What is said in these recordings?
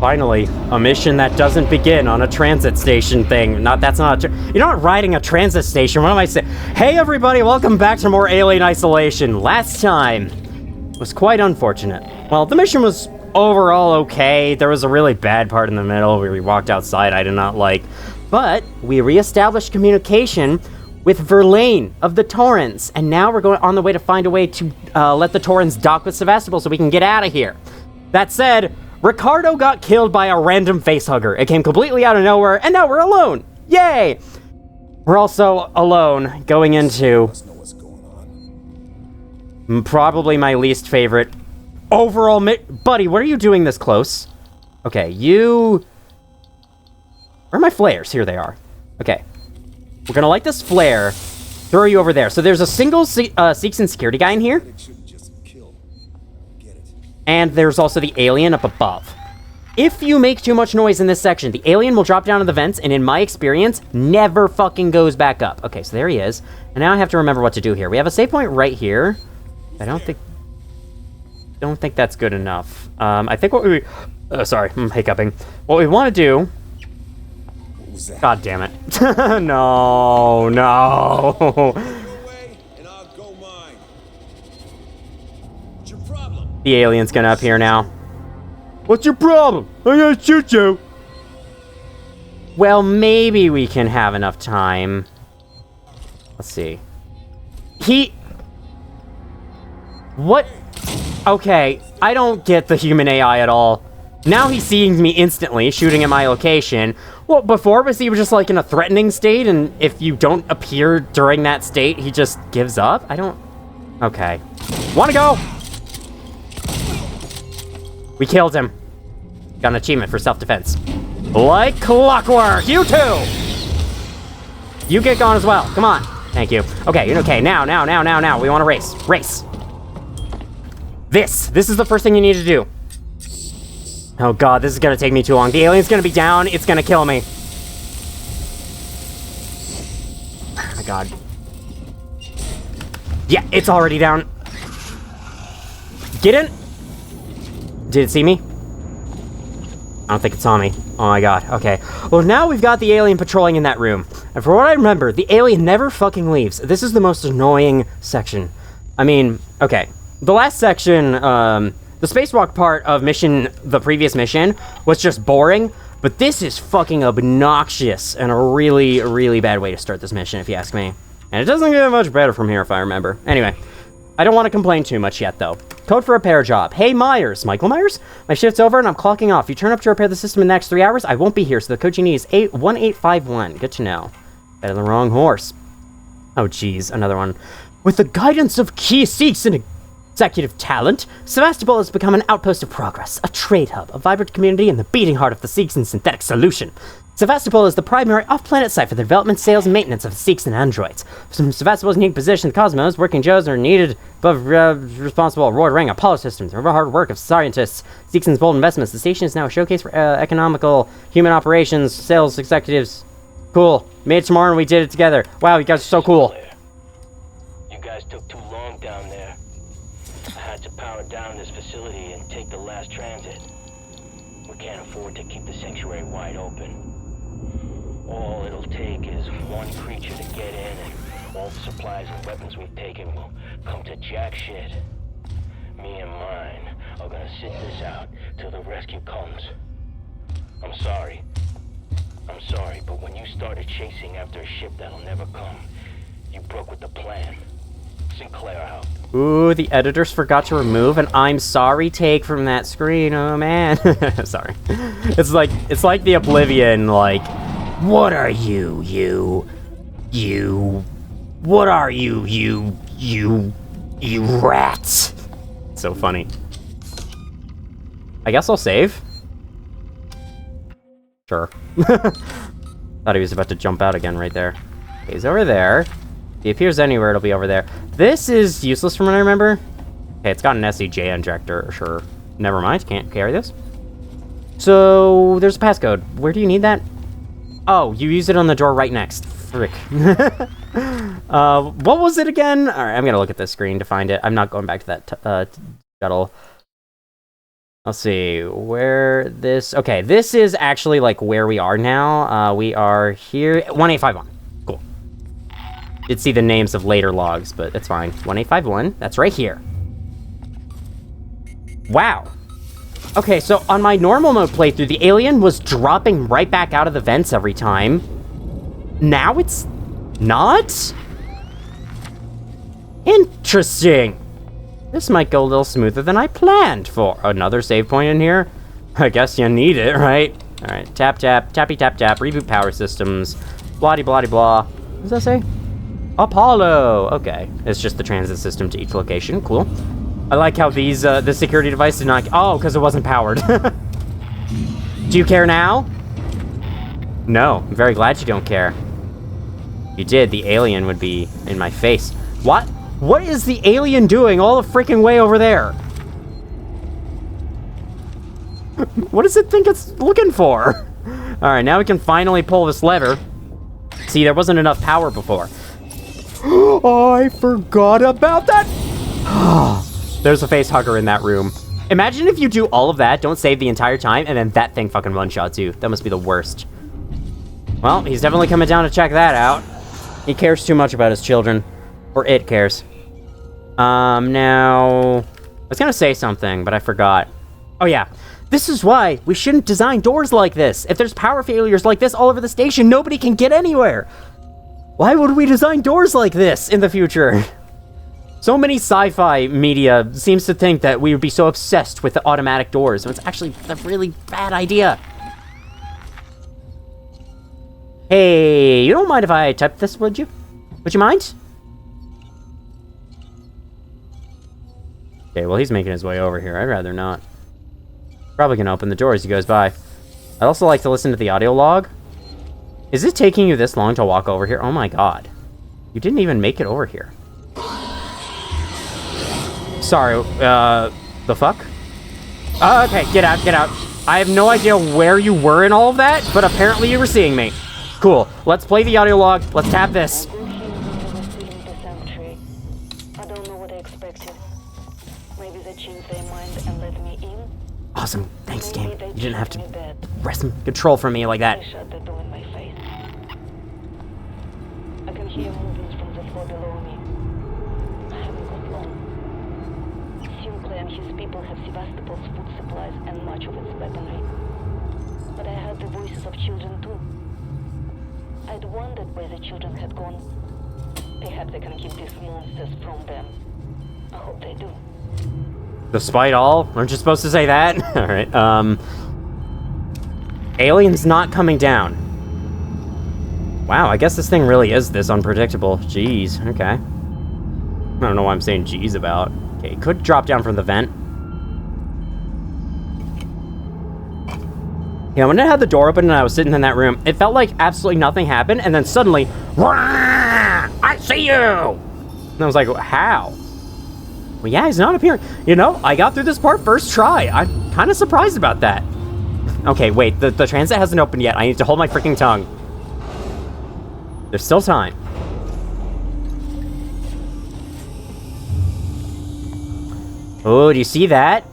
finally, a mission that doesn't begin on a transit station thing. That's not you're not riding a transit station. What am I saying? Hey everybody, welcome back to more Alien Isolation. Last time was quite unfortunate. Well, the mission was overall okay. There was a really bad part in the middle where we walked outside I did not like. But we reestablished communication with Verlaine of the Torrens, and now we're going on the way to find a way to let the Torrens dock with Sevastopol so we can get out of here. That said, Ricardo got killed by a random facehugger. It came completely out of nowhere, and now we're alone. Yay! We're also alone going into probably my least favorite overall Buddy, what are you doing this close? Okay, you... Where are my flares? Here they are. Okay. We're gonna light this flare, throw you over there. So there's a single Seegson security guy in here. And there's also the alien up above. If you make too much noise in this section, the alien will drop down to the vents, and in my experience, never fucking goes back up. Okay, so there he is. And now I have to remember what to do here. We have a save point right here. I don't think that's good enough. I think what we... sorry, I'm hiccuping. What we want to do... God damn it. No. The alien's gonna appear now. What's your problem? I'm gonna shoot you. Well, maybe we can have enough time. Let's see. What? Okay, I don't get the human AI at all. Now he's seeing me instantly, shooting at my location. Well, before was he just like in a threatening state, and if you don't appear during that state, he just gives up? I don't... Okay. Wanna go? We killed him. Got an achievement for self-defense. Like clockwork! You too! You get gone as well. Come on. Thank you. Okay, okay, now. We want to race. Race. This is the first thing you need to do. Oh god, this is gonna take me too long. The alien's gonna be down. It's gonna kill me. Oh my god. Yeah, it's already down. Get in. Did it see me? I don't think it saw me. Oh my god, okay. Well, now we've got the alien patrolling in that room. And for what I remember, the alien never fucking leaves. This is the most annoying section. I mean, okay. The last section, the spacewalk part of the previous mission, was just boring. But this is fucking obnoxious and a really, really bad way to start this mission, if you ask me. And it doesn't get much better from here, if I remember. Anyway, I don't want to complain too much yet, though. Code for repair job. Hey, Myers. Michael Myers? My shift's over and I'm clocking off. You turn up to repair the system in the next 3 hours, I won't be here, so the code you need is 1851. Good to know. Bet on the wrong horse. Oh, geez. Another one. With the guidance of key Seeks and executive talent, Sevastopol has become an outpost of progress, a trade hub, a vibrant community, and the beating heart of the Seegson synthetic solution. Sevastopol is the primary off-planet site for the development, sales, and maintenance of Seegson androids. From Sevastopol's unique position in the cosmos, working Joes are needed above responsible Roy Ring Apollo systems. Over hard work of scientists, Seegson's bold investments. The station is now a showcase for economical, human operations, sales executives. Cool. Made it tomorrow and we did it together. Wow, you guys are so cool. You guys took too long down there. I had to power down this facility and take the last transit. We can't afford to keep the sanctuary wide open. All it'll take is one creature to get in, and all the supplies and weapons we've taken will come to jack shit. Me and mine are gonna sit this out till the rescue comes. I'm sorry, but when you started chasing after a ship that'll never come, you broke with the plan. Sinclair out. Ooh, the editors forgot to remove an I'm sorry take from that screen. Oh man. Sorry. It's like the Oblivion, like, what are you, what are you rat? So funny. I guess I'll save. Sure. Thought he was about to jump out again right there. Okay, he's over there. If he appears anywhere, it'll be over there. This is useless from what I remember. Okay, it's got an SEJ injector, sure. Never mind, can't carry this. So, there's a passcode. Where do you need that? Oh, you use it on the door right next. Frick. What was it again? Alright, I'm gonna look at this screen to find it. I'm not going back to that shuttle. Let's see, where this... Okay, this is actually, like, where we are now. We are here... 1851. Cool. Did see the names of later logs, but it's fine. 1851, that's right here. Wow. Okay, so on my normal mode playthrough, the alien was dropping right back out of the vents every time. Now it's not? Interesting. This might go a little smoother than I planned for. Another save point in here? I guess you need it, right? Alright, tap, tap, tappy, tap, tap, reboot power systems, blah, blah, blah. What does that say? Apollo! Okay, it's just the transit system to each location. Cool. I like how these, the security device did not... Oh, because it wasn't powered. Do you care now? No, I'm very glad you don't care. If you did, the alien would be in my face. What? What is the alien doing all the freaking way over there? What does it think it's looking for? Alright, now we can finally pull this lever. See, there wasn't enough power before. Oh, I forgot about that! There's a face hugger in that room. Imagine if you do all of that, don't save the entire time, and then that thing fucking one-shots you. That must be the worst. Well, he's definitely coming down to check that out. He cares too much about his children. Or it cares. Now... I was gonna say something, but I forgot. Oh yeah. This is why we shouldn't design doors like this. If there's power failures like this all over the station, nobody can get anywhere. Why would we design doors like this in the future? So many sci-fi media seems to think that we would be so obsessed with the automatic doors, and it's actually a really bad idea. Hey, you don't mind if I type this, would you? Would you mind? Okay, well, he's making his way over here. I'd rather not. Probably gonna open the door as he goes by. I'd also like to listen to the audio log. Is it taking you this long to walk over here? Oh my god. You didn't even make it over here. Sorry, the fuck? Okay, get out, get out. I have no idea where you were in all of that, but apparently you were seeing me. Cool, let's play the audio log. Let's tap this. Awesome. Thanks, game. You didn't have to wrest some control from me like that. I shut the door in my face. I can hear movements from the floor below me. I haven't got long. Sinclair and his people have Sevastopol's food supplies and much of its weaponry. But I heard the voices of children too. I'd wondered where the children had gone. Perhaps I can keep these monsters from them. I hope they do. Despite all? Aren't you supposed to say that? Alright, alien's not coming down. Wow, I guess this thing really is this unpredictable. Jeez, okay. I don't know why I'm saying jeez about. Okay, it could drop down from the vent. Yeah, when I had the door open and I was sitting in that room, it felt like absolutely nothing happened, and then suddenly, I see you! And I was like, how? Well, yeah, he's not appearing. You know, I got through this part first try. I'm kind of surprised about that. Okay, wait, the transit hasn't opened yet. I need to hold my freaking tongue. There's still time. Oh, do you see that?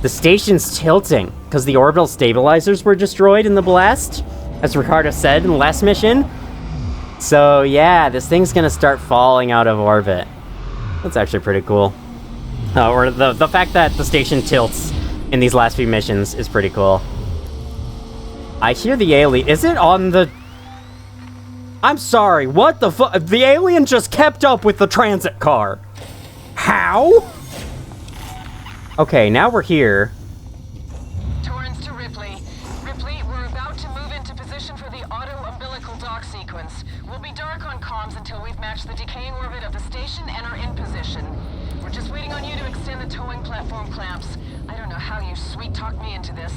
The station's tilting because the orbital stabilizers were destroyed in the blast, as Ricardo said in the last mission. So, yeah, this thing's gonna start falling out of orbit. That's actually pretty cool. Or the fact that the station tilts in these last few missions is pretty cool. I hear the alien. Is it on the... I'm sorry, what the fuck? The alien just kept up with the transit car. How? Okay, now we're here. Torrens to Ripley. Ripley, we're about to move into position for the auto-umbilical dock sequence. We'll be dark on comms until we've matched the decaying orbit of the station and are in position. We're just waiting on you to extend the towing platform clamps. I don't know how you sweet-talked me into this.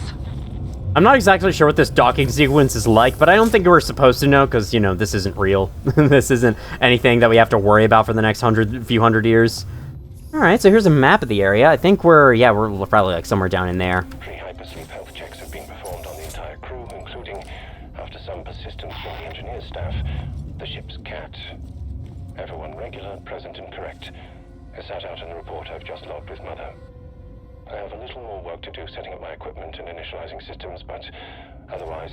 I'm not exactly sure what this docking sequence is like, but I don't think we're supposed to know, because, you know, this isn't real. This isn't anything that we have to worry about for the next few hundred years. Alright, so here's a map of the area. I think we're probably, like, somewhere down in there. Pre-hypersleep health checks have been performed on the entire crew, including, after some persistence from the engineer staff, the ship's cat. Everyone regular, present, and correct. As set out in the report I've just logged with Mother. I have a little more work to do setting up my equipment and initializing systems, but otherwise,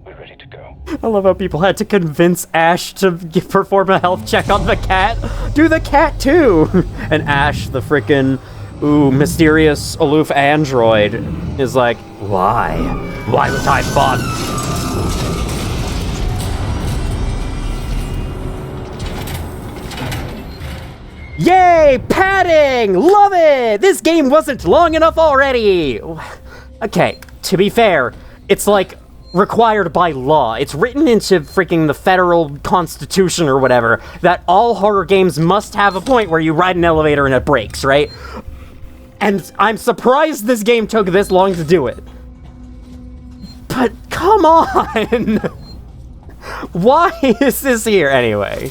we're ready to go. I love how people had to convince Ash to perform a health check on the cat. Do the cat too! And Ash, the frickin' mysterious, aloof android, is like, why? Why would I bother? Yay! Padding! Love it! This game wasn't long enough already! Okay, to be fair, it's like required by law. It's written into freaking the federal constitution or whatever that all horror games must have a point where you ride an elevator and it breaks, right? And I'm surprised this game took this long to do it. But come on! Why is this here anyway?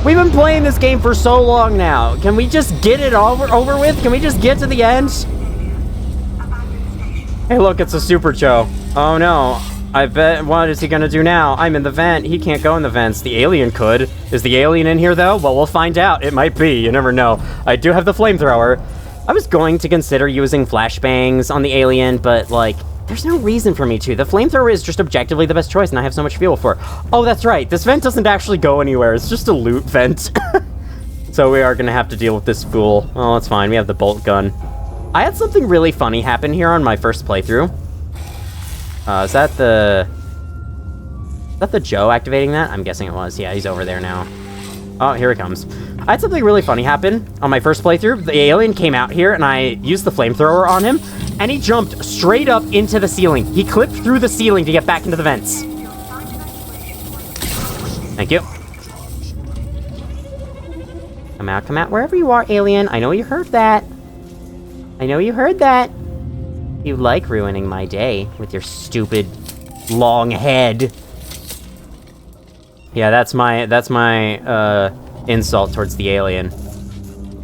We've been playing this game for so long now. Can we just get it over with? Can we just get to the end? Hey, look, it's a Super Joe. Oh no. I bet, what is he gonna do now? I'm in the vent. He can't go in the vents. The alien could. Is the alien in here though? Well, we'll find out. It might be. You never know. I do have the flamethrower. I was going to consider using flashbangs on the alien, but like, there's no reason for me to. The flamethrower is just objectively the best choice, and I have so much fuel for it. Oh, that's right. This vent doesn't actually go anywhere. It's just a loot vent. So we are gonna have to deal with this fool. Oh, it's fine. We have the bolt gun. I had something really funny happen here on my first playthrough. Is that the Joe activating that? I'm guessing it was. Yeah, he's over there now. Oh, here it comes. I had something really funny happen on my first playthrough. The alien came out here, and I used the flamethrower on him, and he jumped straight up into the ceiling. He clipped through the ceiling to get back into the vents. Thank you. Come out, wherever you are, alien. I know you heard that. I know you heard that. You like ruining my day with your stupid long head. Yeah, that's my insult towards the alien.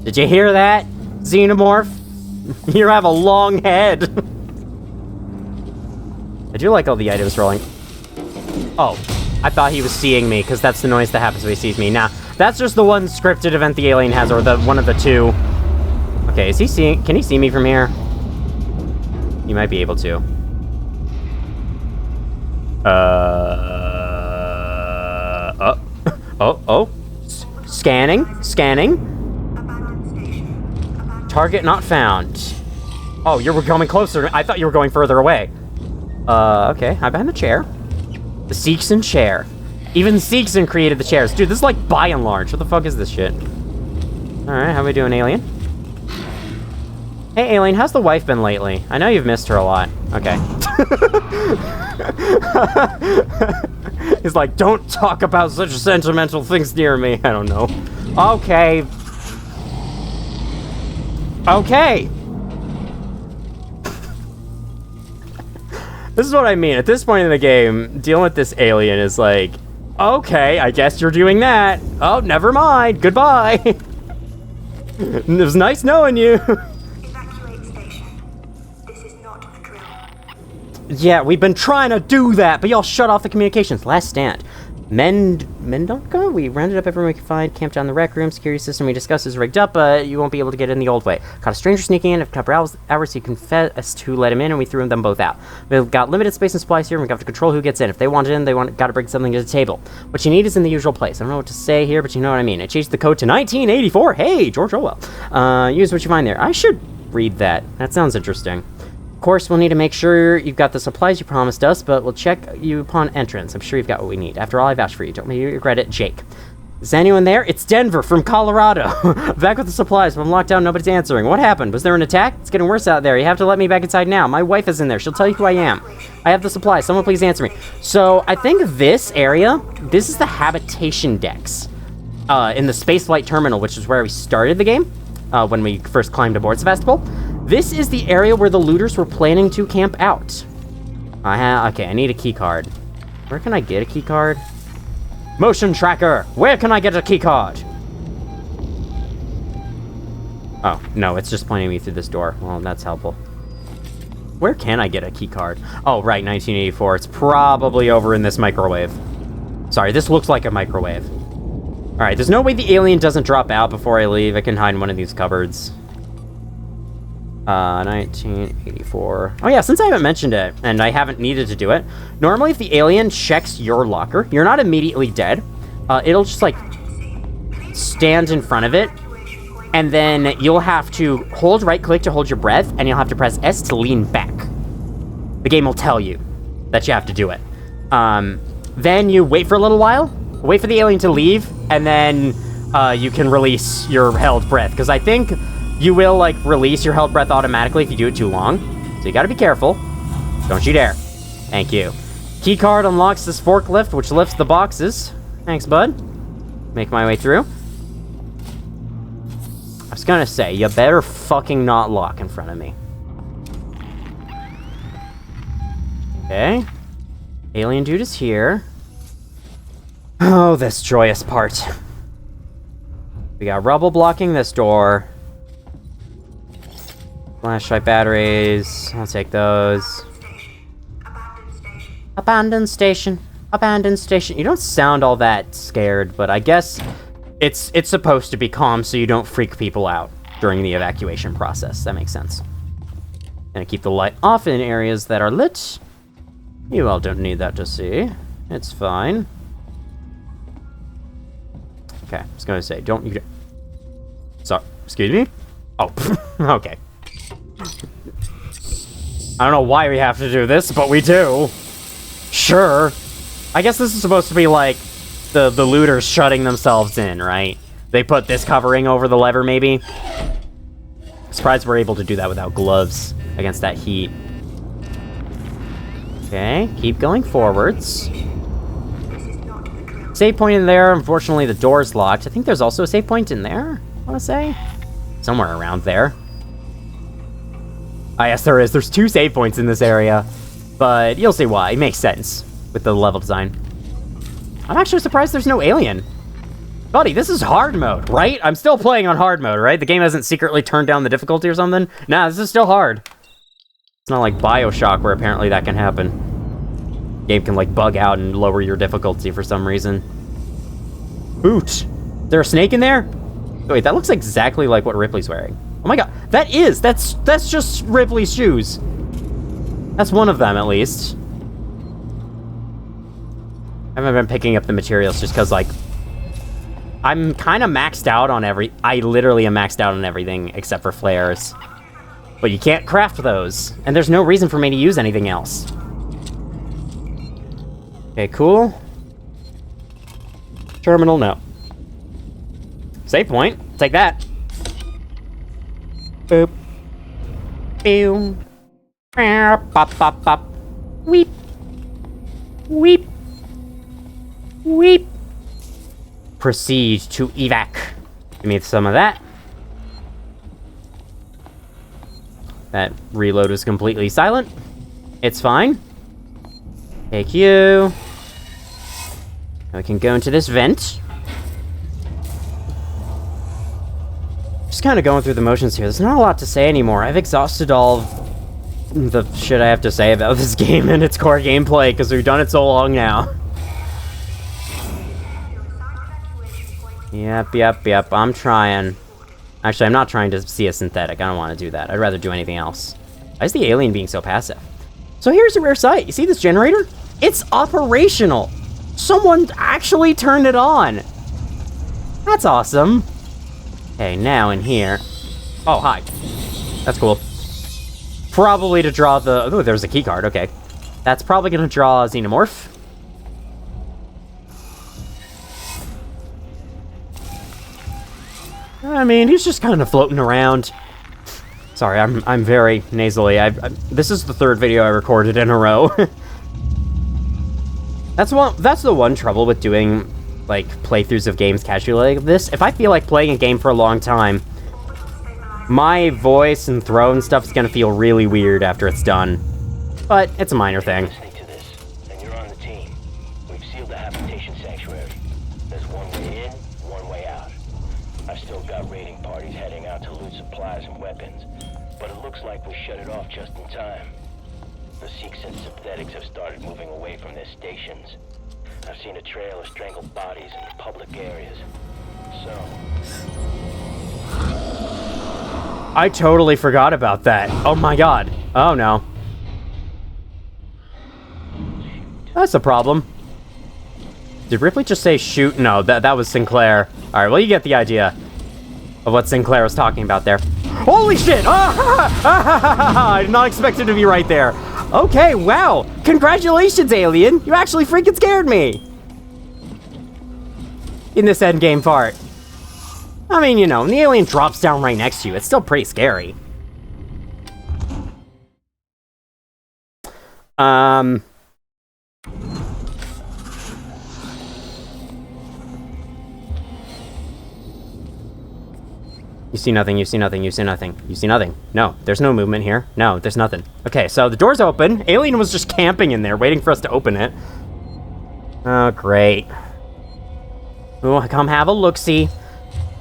Did you hear that, Xenomorph? You have a long head. I do like all the items rolling. Oh, I thought he was seeing me, because that's the noise that happens when he sees me. Nah, that's just the one scripted event the alien has, or the one of the two. Okay, is he seeing? Can he see me from here? You might be able to. Oh. Scanning. Target not found. Oh, you were coming closer. I thought you were going further away. Okay. I'm behind the chair. The Seegson chair. Even Seegson created the chairs. Dude, this is like by and large. What the fuck is this shit? Alright, how we doing, alien? Hey, alien, how's the wife been lately? I know you've missed her a lot. Okay. He's like, don't talk about such sentimental things near me. I don't know. Okay. This is what I mean. At this point in the game, dealing with this alien is like, okay, I guess you're doing that. Oh, never mind. Goodbye. It was nice knowing you. Yeah, we've been trying to do that, but y'all shut off the communications. Last stand. Mendonca? We rounded up everyone we could find, camped down the rec room, security system we discussed is rigged up, but you won't be able to get in the old way. Caught a stranger sneaking in, a couple hours he confessed to let him in, and we threw them both out. We've got limited space and supplies here, and we got to control who gets in. If they want it in, got to bring something to the table. What you need is in the usual place. I don't know what to say here, but you know what I mean. I changed the code to 1984. Hey, George Orwell. Use what you find there. I should read that. That sounds interesting. Of course, we'll need to make sure you've got the supplies you promised us, but we'll check you upon entrance. I'm sure you've got what we need. After all, I vouched for you. Don't make you regret it, Jake. Is anyone there? It's Denver from Colorado. Back with the supplies, but I'm locked down. Nobody's answering. What happened? Was there an attack? It's getting worse out there. You have to let me back inside now. My wife is in there. She'll tell you who I am. I have the supplies. Someone please answer me. So I think this area, this is the habitation decks in the spaceflight terminal, which is where we started the game when we first climbed aboard Sevastopol. This is the area where the looters were planning to camp out. Okay, I need a key card. Where can I get a key card? Motion tracker! Where can I get a key card? Oh, no, it's just pointing me through this door. Well, that's helpful. Where can I get a key card? Oh, right, 1984. It's probably over in this microwave. Sorry, this looks like a microwave. Alright, there's no way the alien doesn't drop out before I leave. I can hide in one of these cupboards. 1984. Oh yeah, since I haven't mentioned it, and I haven't needed to do it, normally if the alien checks your locker, you're not immediately dead. It'll just, like, stand in front of it, and then you'll have to hold right-click to hold your breath, and you'll have to press S to lean back. The game will tell you that you have to do it. Then you wait for a little while, wait for the alien to leave, and then you can release your held breath, because I think you will, like, release your held breath automatically if you do it too long. So you gotta be careful. Don't you dare. Thank you. Keycard unlocks this forklift, which lifts the boxes. Thanks, bud. Make my way through. I was gonna say, you better fucking not lock in front of me. Okay. Alien dude is here. Oh, this joyous part. We got rubble blocking this door. Flashlight batteries. I'll take those. Abandoned station. Abandoned station. You don't sound all that scared, but I guess it's supposed to be calm so you don't freak people out during the evacuation process. That makes sense. Gonna keep the light off in areas that are lit. You all don't need that to see. It's fine. Okay, I was gonna say, don't you... Sorry, excuse me? Oh, okay. I don't know why we have to do this, but we do. Sure. I guess this is supposed to be like the looters shutting themselves in, right? They put this covering over the lever, maybe? Surprised we're able to do that without gloves against that heat. Okay, keep going forwards. Save point in there. Unfortunately, the door's locked. I think there's also a save point in there, I want to say. Somewhere around there. Ah, yes, there is. There's 2 save points in this area. But you'll see why. It makes sense with the level design. I'm actually surprised there's no alien. Buddy, this is hard mode, right? I'm still playing on hard mode, right? The game hasn't secretly turned down the difficulty or something? Nah, this is still hard. It's not like BioShock where apparently that can happen. Game can, like, bug out and lower your difficulty for some reason. Boot. Is there a snake in there? Wait, that looks exactly like what Ripley's wearing. Oh my god, that's just Ripley's shoes. That's one of them, at least. I haven't been picking up the materials just because, like, I'm kind of maxed out on I literally am maxed out on everything except for flares. But you can't craft those, and there's no reason for me to use anything else. Okay, cool. Terminal, no. Save point. Take that. Boop. Pew. Pop, pop, pop. Weep. Weep. Weep. Proceed to evac. Give me some of that. That reload was completely silent. It's fine. Take you. Now we can go into this vent. Just kind of going through the motions here. There's not a lot to say anymore. I've exhausted all the shit I have to say about this game and its core gameplay because we've done it so long now. Yep. I'm trying. Actually, I'm not trying to see a synthetic. I don't want to do that. I'd rather do anything else. Why is the alien being so passive? So here's a rare sight. You see this generator? It's operational. Someone actually turned it on. That's awesome. Okay, now in here. Oh, hi. That's cool. Probably to draw the... Oh, there's a key card. Okay. That's probably going to draw a xenomorph. I mean, he's just kind of floating around. Sorry, I'm very nasally. This is the 3rd video I recorded in a row. That's the one trouble with doing, like, playthroughs of games casually like this. If I feel like playing a game for a long time, my voice and throat and stuff is gonna feel really weird after it's done. But it's a minor thing. Listening to this, and you're on the team. We've sealed the habitation sanctuary. There's one way in, one way out. I've still got raiding parties heading out to loot supplies and weapons, but it looks like we shut it off just in time. The Sikhs and synthetics have started moving away from their stations. I've seen a trail of strangled bodies in public areas. So... I totally forgot about that. Oh my god. Oh no. That's a problem. Did Ripley just say shoot? No, that was Sinclair. Alright, well, you get the idea of what Sinclair was talking about there. Holy shit! I did not expect it to be right there. Okay, wow. Congratulations, alien. You actually freaking scared me. In this endgame part. I mean, you know, when the alien drops down right next to you, it's still pretty scary. You see nothing, you see nothing, you see nothing, you see nothing. No, there's no movement here. No, there's nothing. Okay, so the door's open. Alien was just camping in there, waiting for us to open it. Oh, great. Oh, come have a look-see.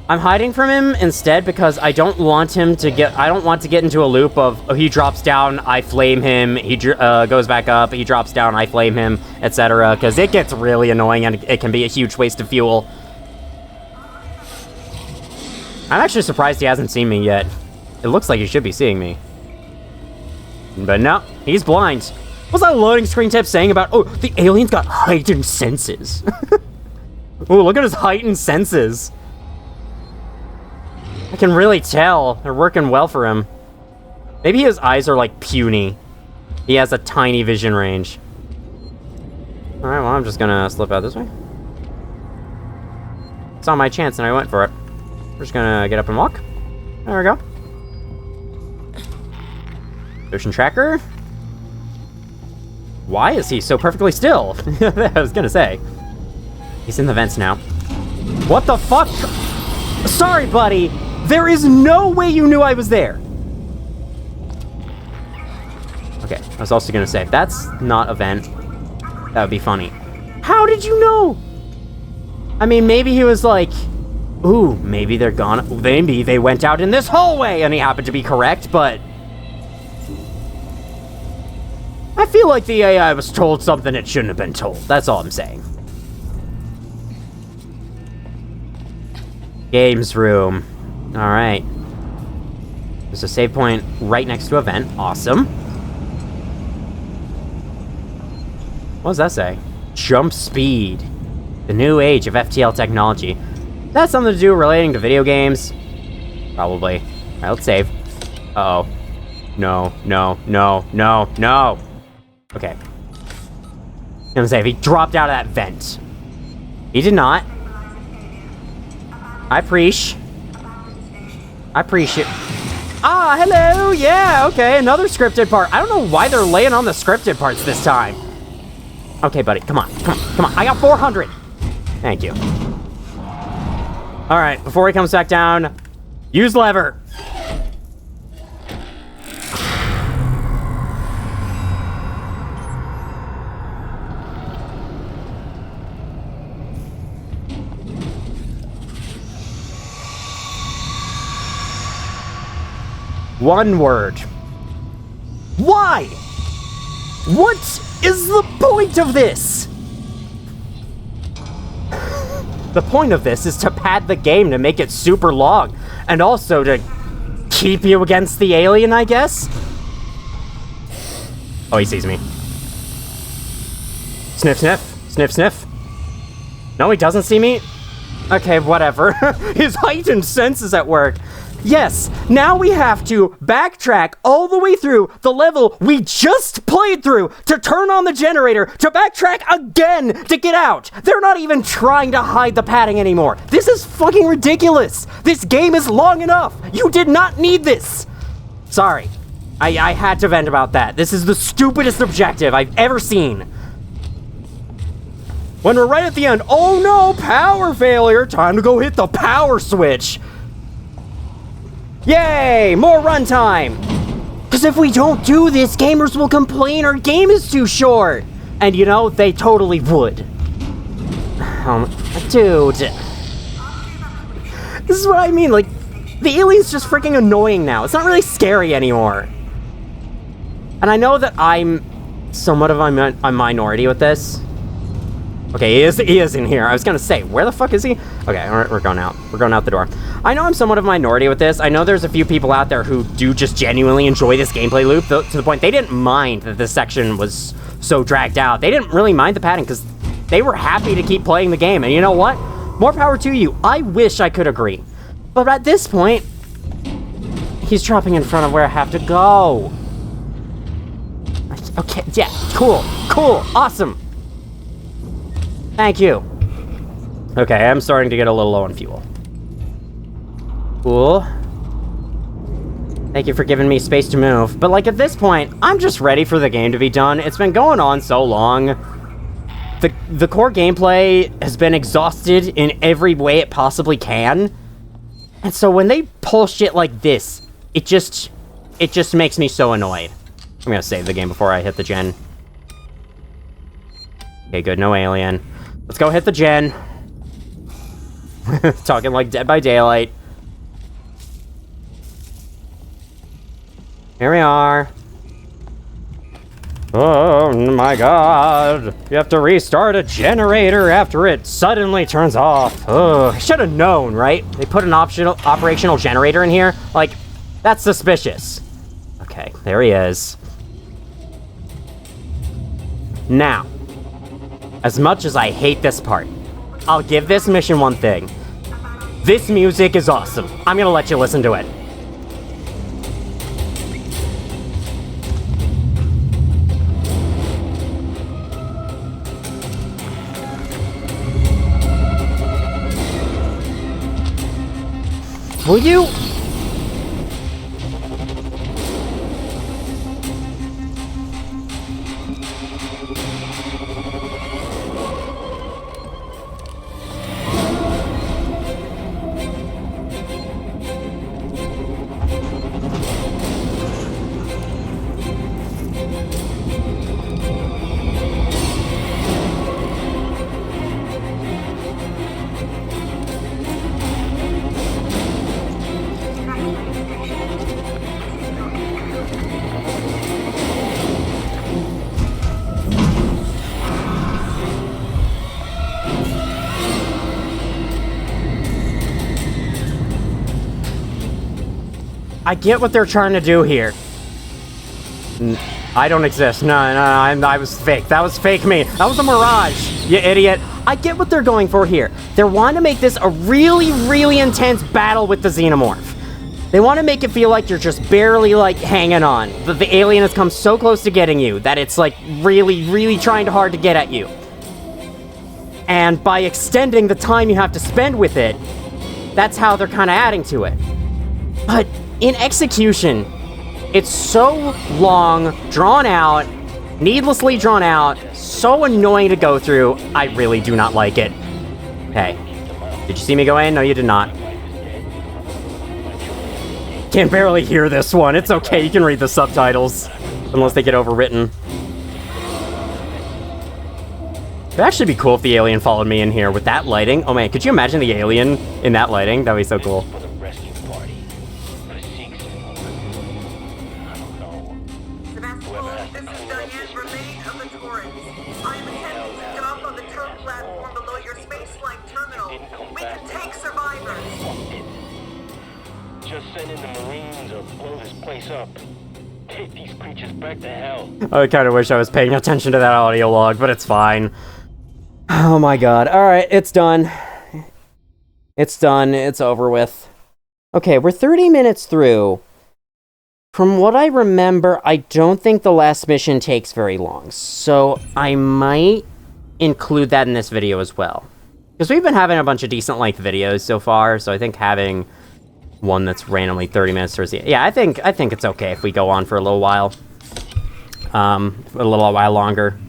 I'm hiding from him instead because I don't want him to get... I don't want to get into a loop of, oh, he drops down, I flame him, he goes back up, he drops down, I flame him, etc. Because it gets really annoying and it can be a huge waste of fuel. I'm actually surprised he hasn't seen me yet. It looks like he should be seeing me. But no, he's blind. What's that loading screen tip saying about... Oh, the alien's got heightened senses. Oh, look at his heightened senses. I can really tell. They're working well for him. Maybe his eyes are, like, puny. He has a tiny vision range. Alright, well, I'm just gonna slip out this way. Saw my chance and I went for it. We're just gonna get up and walk. There we go. Ocean tracker. Why is he so perfectly still? I was gonna say. He's in the vents now. What the fuck? Sorry, buddy. There is no way you knew I was there. Okay, I was also gonna say, if that's not a vent, that would be funny. How did you know? I mean, maybe he was like, ooh, maybe they're gone. Maybe they went out in this hallway, and he happened to be correct, but... I feel like the AI was told something it shouldn't have been told. That's all I'm saying. Games room. Alright. There's a save point right next to a vent. Awesome. What does that say? Jump speed. The new age of FTL technology. That's something to do relating to video games? Probably. Alright, let's save. Uh-oh. No, no, no, no, no! Okay. I'm gonna save. He dropped out of that vent. He did not. I appreciate. Ah, hello! Yeah, okay, another scripted part. I don't know why they're laying on the scripted parts this time. Okay, buddy, come on, come on, come on. I got 400! Thank you. Alright, before he comes back down, use lever! One word. Why? What is the point of this? The point of this is to pad the game to make it super long, and also to keep you against the alien, I guess? Oh, he sees me. Sniff, sniff. Sniff, sniff. No, he doesn't see me? Okay, whatever. His heightened sense is at work. Yes, now we have to backtrack all the way through the level we just played through to turn on the generator, to backtrack again to get out. They're not even trying to hide the padding anymore. This is fucking ridiculous. This game is long enough. You did not need this. Sorry. I had to vent about that. This is the stupidest objective I've ever seen. When we're right at the end, oh no, power failure. Time to go hit the power switch. Yay! More runtime! Because if we don't do this, gamers will complain our game is too short! And you know, they totally would. Dude. This is what I mean, like, the alien's just freaking annoying now. It's not really scary anymore. And I know that I'm somewhat of a minority with this. Okay, he is in here. I was gonna say, where the fuck is he? Okay, alright, we're going out. We're going out the door. I know I'm somewhat of a minority with this. I know there's a few people out there who do just genuinely enjoy this gameplay loop, to the point they didn't mind that this section was so dragged out. They didn't really mind the padding, because they were happy to keep playing the game. And you know what? More power to you. I wish I could agree. But at this point, he's dropping in front of where I have to go. Okay, yeah, cool, awesome. Thank you. Okay, I'm starting to get a little low on fuel. Cool. Thank you for giving me space to move. But, like, at this point, I'm just ready for the game to be done. It's been going on so long. The core gameplay has been exhausted in every way it possibly can. And so when they pull shit like this, it just makes me so annoyed. I'm gonna save the game before I hit the gen. Okay, good, no alien. Let's go hit the gen. Talking like Dead by Daylight. Here we are. Oh my god. You have to restart a generator after it suddenly turns off. Oh, I should have known, right? They put an operational generator in here. Like, that's suspicious. Okay, there he is. Now, as much as I hate this part, I'll give this mission one thing. This music is awesome. I'm gonna let you listen to it. Will you? I get what they're trying to do here. I don't exist. No, I was fake. That was fake me. That was a mirage, you idiot. I get what they're going for here. They're wanting to make this a really, really intense battle with the xenomorph. They want to make it feel like you're just barely, like, hanging on. That the alien has come so close to getting you that it's, like, really, really trying hard to get at you. And by extending the time you have to spend with it, that's how they're kind of adding to it. But in execution, it's so long, drawn out, needlessly drawn out, so annoying to go through, I really do not like it. Hey, did you see me go in? No, you did not. Can barely hear this one. It's okay, you can read the subtitles. Unless they get overwritten. It'd actually be cool if the alien followed me in here with that lighting. Oh man, could you imagine the alien in that lighting? That'd be so cool. Sevastopol, this is Diane Remain of the Torrens. I am attempting to dock on the turret platform below your spaceflight terminal. We can take survivors. Just send in the Marines or blow this place up. Take these creatures back to hell. I kind of wish I was paying attention to that audio log, but it's fine. Oh my god. Alright, it's done. It's done. It's over with. Okay, we're 30 minutes through. From what I remember, I don't think the last mission takes very long, so I might include that in this video as well. Because we've been having a bunch of decent length videos so far, so I think having one that's randomly 30 minutes towards the end. Yeah, I think it's okay if we go on for a little while. A little while longer.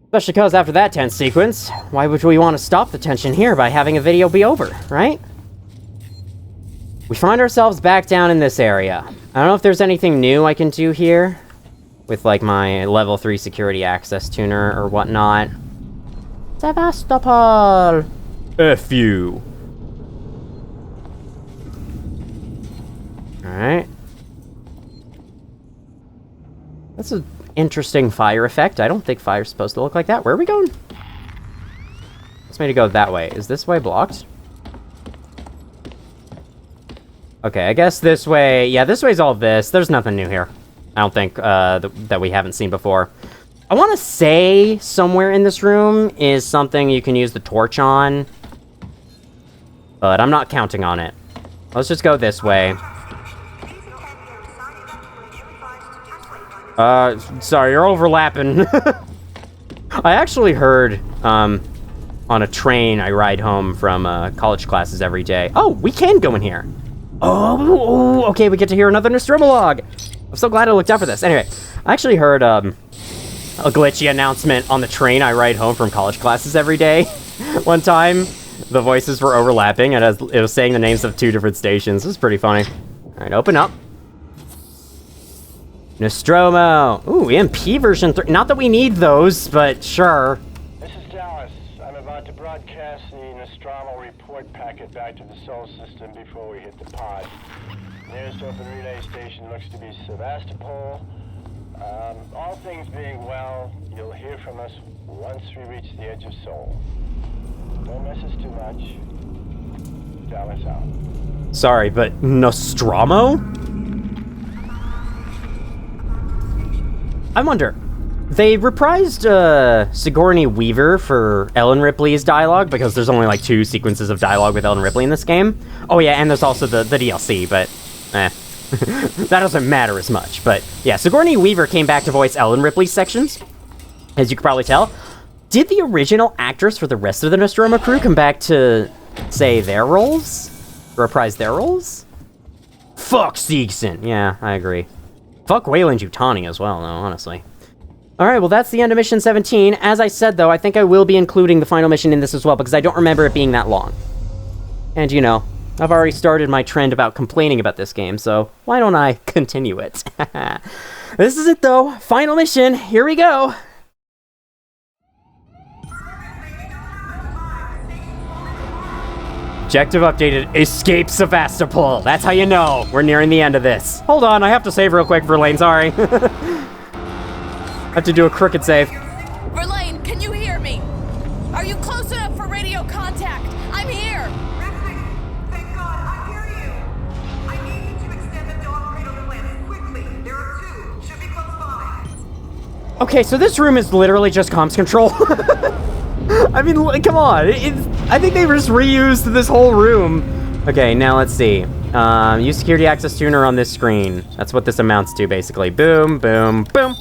Especially because after that tense sequence, why would we want to stop the tension here by having a video be over, right? We find ourselves back down in this area. I don't know if there's anything new I can do here with, like, my level 3 security access tuner or whatnot. Sevastopol! F you. Alright. That's an interesting fire effect. I don't think fire's supposed to look like that. Where are we going? me to go that way. Is this way blocked? Okay, I guess this way... Yeah, this way's all this. There's nothing new here. I don't think that we haven't seen before. I want to say somewhere in this room is something you can use the torch on. But I'm not counting on it. Let's just go this way. Sorry, you're overlapping. I actually heard, on a train I ride home from, college classes every day. Oh, we can go in here. Oh, okay, we get to hear another Nostromo log. I'm so glad I looked out for this. Anyway, I actually heard, a glitchy announcement on the train I ride home from college classes every day. One time, the voices were overlapping, and it was saying the names of 2 different stations. It was pretty funny. Alright, open up. Nostromo. Ooh, EMP version 3. Not that we need those, but sure. This is Dallas. I'm about to broadcast the Nostromo report packet back to the Sol system before we hit the pod. Nearest open relay station looks to be Sevastopol. All things being well, you'll hear from us once we reach the edge of Sol. Don't miss us too much. Dallas out. Sorry, but Nostromo? I wonder, they reprised Sigourney Weaver for Ellen Ripley's dialogue, because there's only like 2 sequences of dialogue with Ellen Ripley in this game. Oh yeah, and there's also the DLC, but that doesn't matter as much. But yeah, Sigourney Weaver came back to voice Ellen Ripley's sections, as you could probably tell. Did the original actors for the rest of the Nostromo crew come back to say their roles? Reprise their roles? Fuck Seegson! Yeah, I agree. Fuck Weyland-Yutani as well, though, honestly. Alright, well that's the end of Mission 17. As I said, though, I think I will be including the final mission in this as well, because I don't remember it being that long. And, you know, I've already started my trend about complaining about this game, so why don't I continue it? This is it, though. Final mission. Here we go. Objective updated. Escape Sevastopol. That's how you know we're nearing the end of this. Hold on, I have to save real quick, Verlaine, sorry. I have to do a crooked save. Verlaine, can you hear me? Are you close enough for radio contact? I'm here! Thank God, I hear you. I need you to extend the dog cradle plans quickly. There are 2. Should be close by. Okay, so this room is literally just comms control. I mean, come on. I think they just reused this whole room. Okay, now let's see. Use security access tuner on this screen. That's what this amounts to, basically. Boom, boom, boom.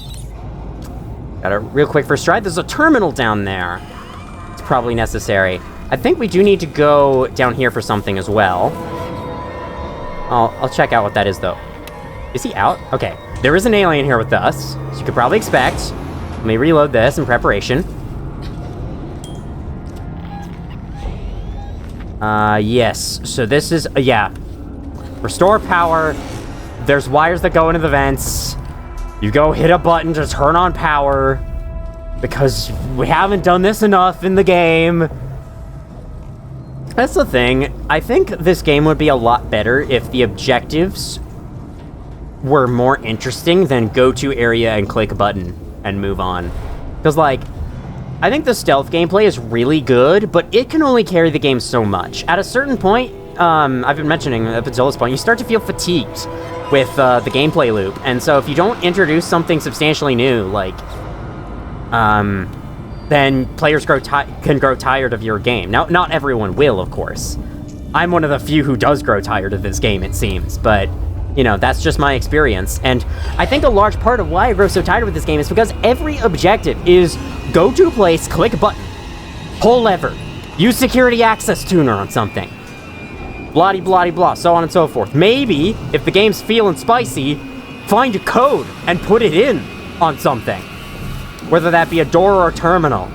Got a real quick first try. There's a terminal down there. It's probably necessary. I think we do need to go down here for something as well. I'll check out what that is, though. Is he out? Okay. There is an alien here with us, as you could probably expect. Let me reload this in preparation. Yes. So this is, yeah. Restore power. There's wires that go into the vents. You go hit a button to turn on power. Because we haven't done this enough in the game. That's the thing. I think this game would be a lot better if the objectives were more interesting than go to area and click a button and move on. Because, like, I think the stealth gameplay is really good, but it can only carry the game so much. At a certain point, I've been mentioning up until this point, you start to feel fatigued with the gameplay loop. And so if you don't introduce something substantially new, like, then players can grow tired of your game. Now, not everyone will, of course. I'm one of the few who does grow tired of this game, it seems, but, you know, that's just my experience. And I think a large part of why I grow so tired with this game is because every objective is go to a place, click a button, pull lever, use security access tuner on something, blah-de-blah-de-blah, so on and so forth. Maybe, if the game's feeling spicy, find a code and put it in on something. Whether that be a door or a terminal.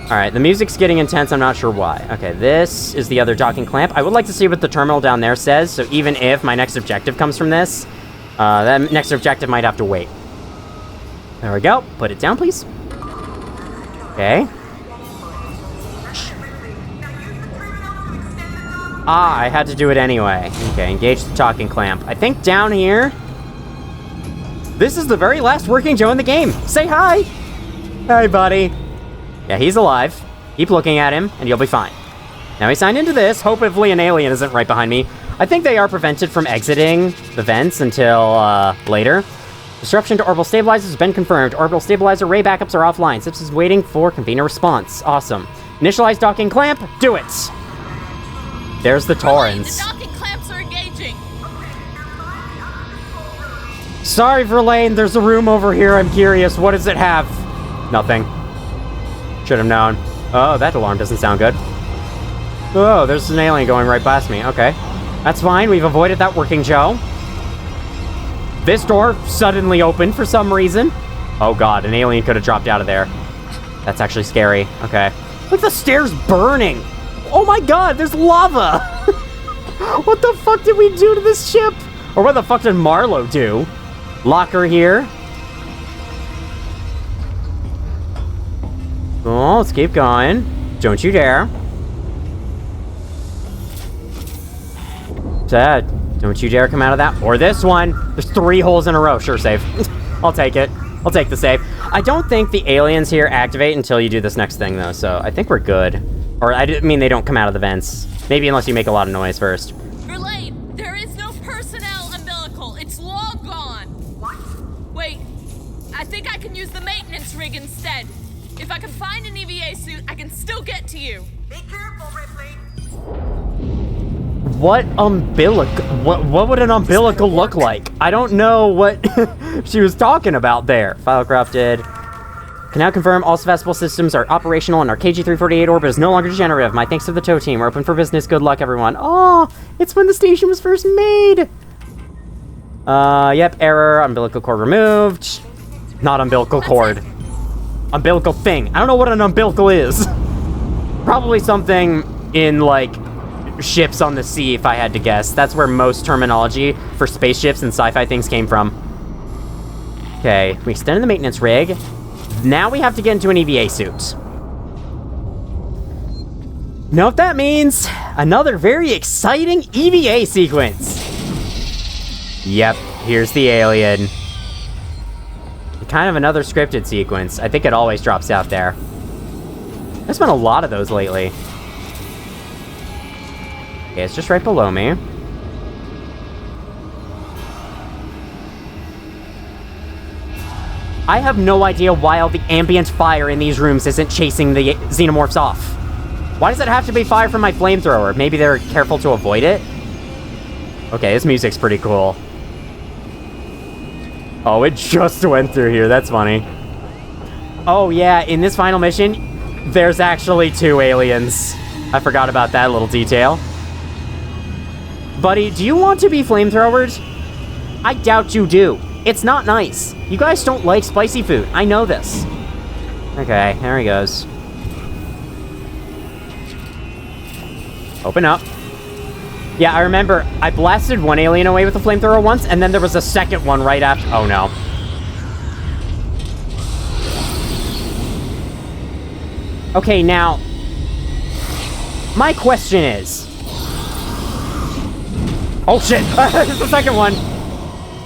Alright, the music's getting intense, I'm not sure why. Okay, this is the other docking clamp. I would like to see what the terminal down there says, so even if my next objective comes from this, that next objective might have to wait. There we go. Put it down, please. Okay. Ah, I had to do it anyway. Okay, engage the docking clamp. I think down here... This is the very last working Joe in the game. Say hi! Hi, buddy. Yeah, he's alive. Keep looking at him, and you'll be fine. Now he signed into this. Hopefully an alien isn't right behind me. I think they are prevented from exiting the vents until, later. Disruption to orbital stabilizers has been confirmed. Orbital stabilizer ray backups are offline. Sips is waiting for convener response. Awesome. Initialize docking clamp. Do it! There's the Torrens. The docking clamps are engaging. Sorry, Verlaine, there's a room over here. I'm curious. What does it have? Nothing. Should have known. Oh, that alarm doesn't sound good. Oh, there's an alien going right past me. Okay. That's fine. We've avoided that working Joe. This door suddenly opened for some reason. Oh god, an alien could have dropped out of there. That's actually scary. Okay. Look, the stairs burning. Oh my god, there's lava. What the fuck did we do to this ship? Or what the fuck did Marlowe do? Locker here. Oh, let's keep going. Don't you dare. Sad. Don't you dare come out of that. Or this one. There's 3 holes in a row. Sure, save. I'll take it. I'll take the save. I don't think the aliens here activate until you do this next thing, though, so I think we're good. Or, I mean, they don't come out of the vents. Maybe unless you make a lot of noise first. Verlaine, there is no personnel umbilical. It's long gone. What? Wait, I think I can use the maintenance rig instead. If I can find an EVA suit, I can still get to you. Be careful, Ripley. What umbilical? What would an umbilical look like? I don't know what she was talking about there. File corrupted. Can now confirm all Sevastopol systems are operational and our KG-348 orbit is no longer degenerative. My thanks to the tow team. We're open for business. Good luck, everyone. Oh, it's when the station was first made. Yep, error. Umbilical cord removed. Not umbilical cord. Umbilical thing. I don't know what an umbilical is. Probably something in, like, ships on the sea, if I had to guess. That's where most terminology for spaceships and sci-fi things came from. Okay, we extended the maintenance rig. Now we have to get into an EVA suit. Know what that means? Another very exciting EVA sequence. Yep, here's the alien. Kind of another scripted sequence. I think it always drops out there. There's been a lot of those lately. Okay, it's just right below me. I have no idea why all the ambient fire in these rooms isn't chasing the xenomorphs off. Why does it have to be fire from my flamethrower? Maybe they're careful to avoid it? Okay, this music's pretty cool. Oh, it just went through here. That's funny. Oh, yeah, in this final mission, there's actually 2 aliens. I forgot about that little detail. Buddy, do you want to be flamethrowered? I doubt you do. It's not nice. You guys don't like spicy food. I know this. Okay, there he goes. Open up. Yeah, I remember I blasted one alien away with a flamethrower once, and then there was a second one right after. Oh, no. Okay, now, my question is... Oh, shit! There's the second one!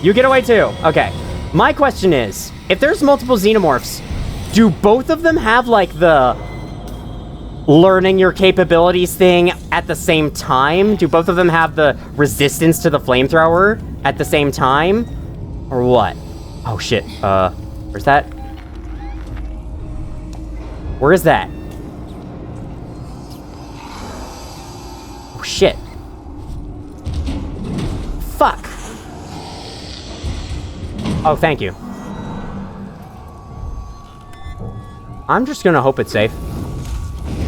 You get away, too. Okay. My question is, if there's multiple xenomorphs, do both of them have, like, the learning your capabilities thing at the same time? Do both of them have the resistance to the flamethrower at the same time? Or what? Oh, shit. Where's that? Where is that? Oh, shit. Fuck. Oh, thank you. I'm just gonna hope it's safe.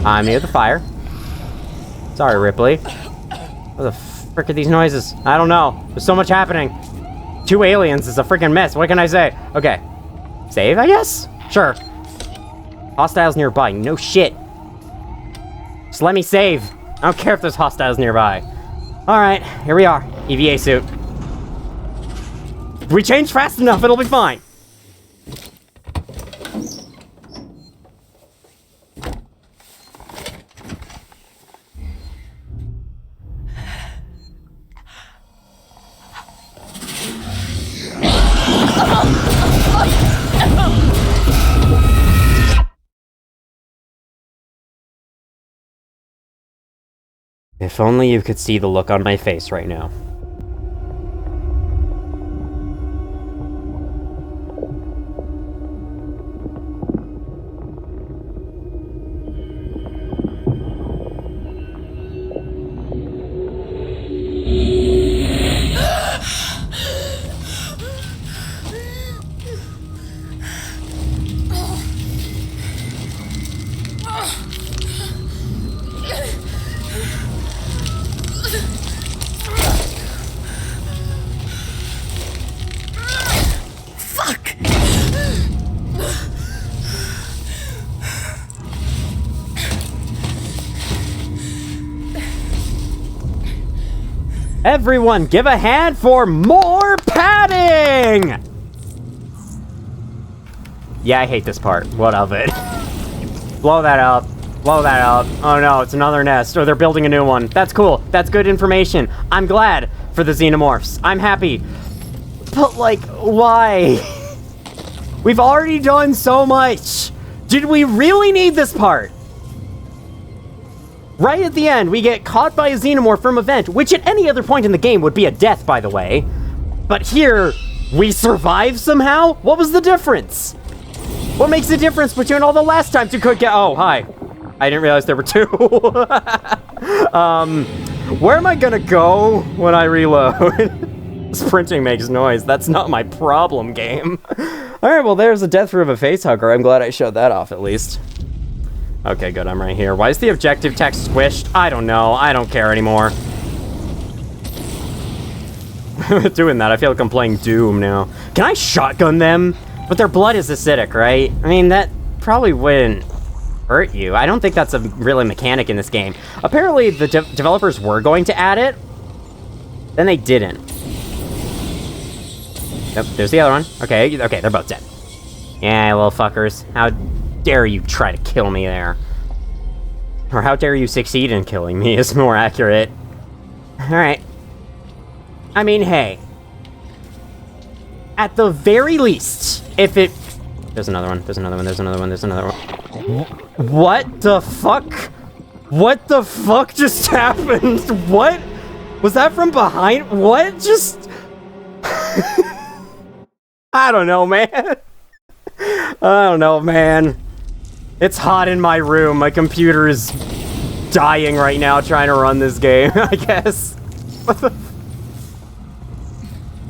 I'm near the fire. Sorry, Ripley. What the frick are these noises? I don't know. There's so much happening. 2 aliens is a freaking mess. What can I say? Okay. Save, I guess? Sure. Hostiles nearby. No shit. Just let me save. I don't care if there's hostiles nearby. Alright, here we are. EVA suit. If we change fast enough, it'll be fine. If only you could see the look on my face right now. Everyone, give a hand for more padding! Yeah, I hate this part. What of it? Blow that up. Blow that up. Oh no, it's another nest. Or they're building a new one. That's cool. That's good information. I'm glad for the xenomorphs. I'm happy. But, like, why? We've already done so much. Did we really need this part? Right at the end, we get caught by a xenomorph from a vent, which at any other point in the game would be a death, by the way. But here, we survive somehow? What was the difference? What makes the difference between all the last times you could get— oh, hi. I didn't realize there were two. Where am I gonna go when I reload? Sprinting makes noise. That's not my problem, game. Alright, well, there's a death room of a facehugger. I'm glad I showed that off, at least. Okay, good, I'm right here. Why is the objective text squished? I don't know. I don't care anymore. Doing that, I feel like I'm playing Doom now. Can I shotgun them? But their blood is acidic, right? I mean, that probably wouldn't hurt you. I don't think that's a really mechanic in this game. Apparently, the developers were going to add it. Then they didn't. Yep, there's the other one. Okay, they're both dead. Yeah, little fuckers. How dare you try to kill me there? Or how dare you succeed in killing me is more accurate. Alright. I mean, hey. At the very least, if it— there's another one, there's another one, there's another one, there's another one. What the fuck? What the fuck just happened? What? Was that from behind? What just— I don't know, man. I don't know, man. It's hot in my room. My computer is dying right now trying to run this game, I guess.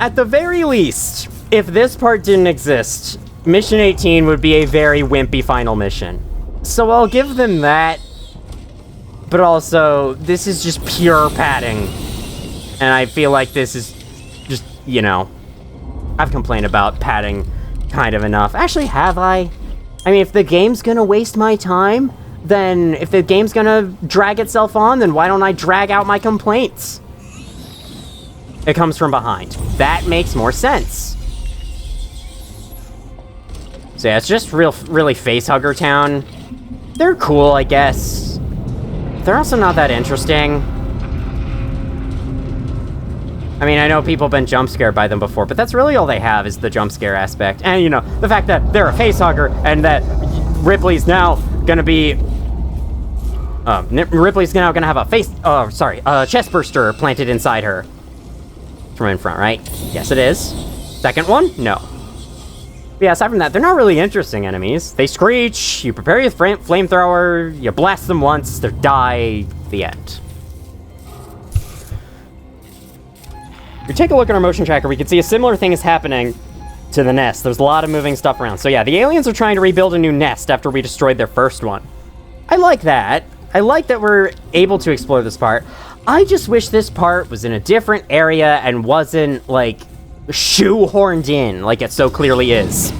At the very least, if this part didn't exist, Mission 18 would be a very wimpy final mission. So I'll give them that. But also, this is just pure padding. And I feel like this is just, you know, I've complained about padding kind of enough. Actually, have I? I mean, if the game's gonna waste my time, then if the game's gonna drag itself on, then why don't I drag out my complaints? It comes from behind. That makes more sense. So yeah, it's just really facehugger town. They're cool, I guess. They're also not that interesting. I mean, I know people have been jump scared by them before, but that's really all they have is the jump scare aspect. And, you know, the fact that they're a facehugger and that Ripley's now gonna be... Ripley's now gonna have a chest burster planted inside her. From in front, right? Yes, it is. Second one? No. But yeah, aside from that, they're not really interesting enemies. They screech, you prepare your flamethrower, you blast them once, they die, the end. If we take a look at our motion tracker, we can see a similar thing is happening to the nest. There's a lot of moving stuff around. So yeah, the aliens are trying to rebuild a new nest after we destroyed their first one. I like that. I like that we're able to explore this part. I just wish this part was in a different area and wasn't, like, shoehorned in like it so clearly is.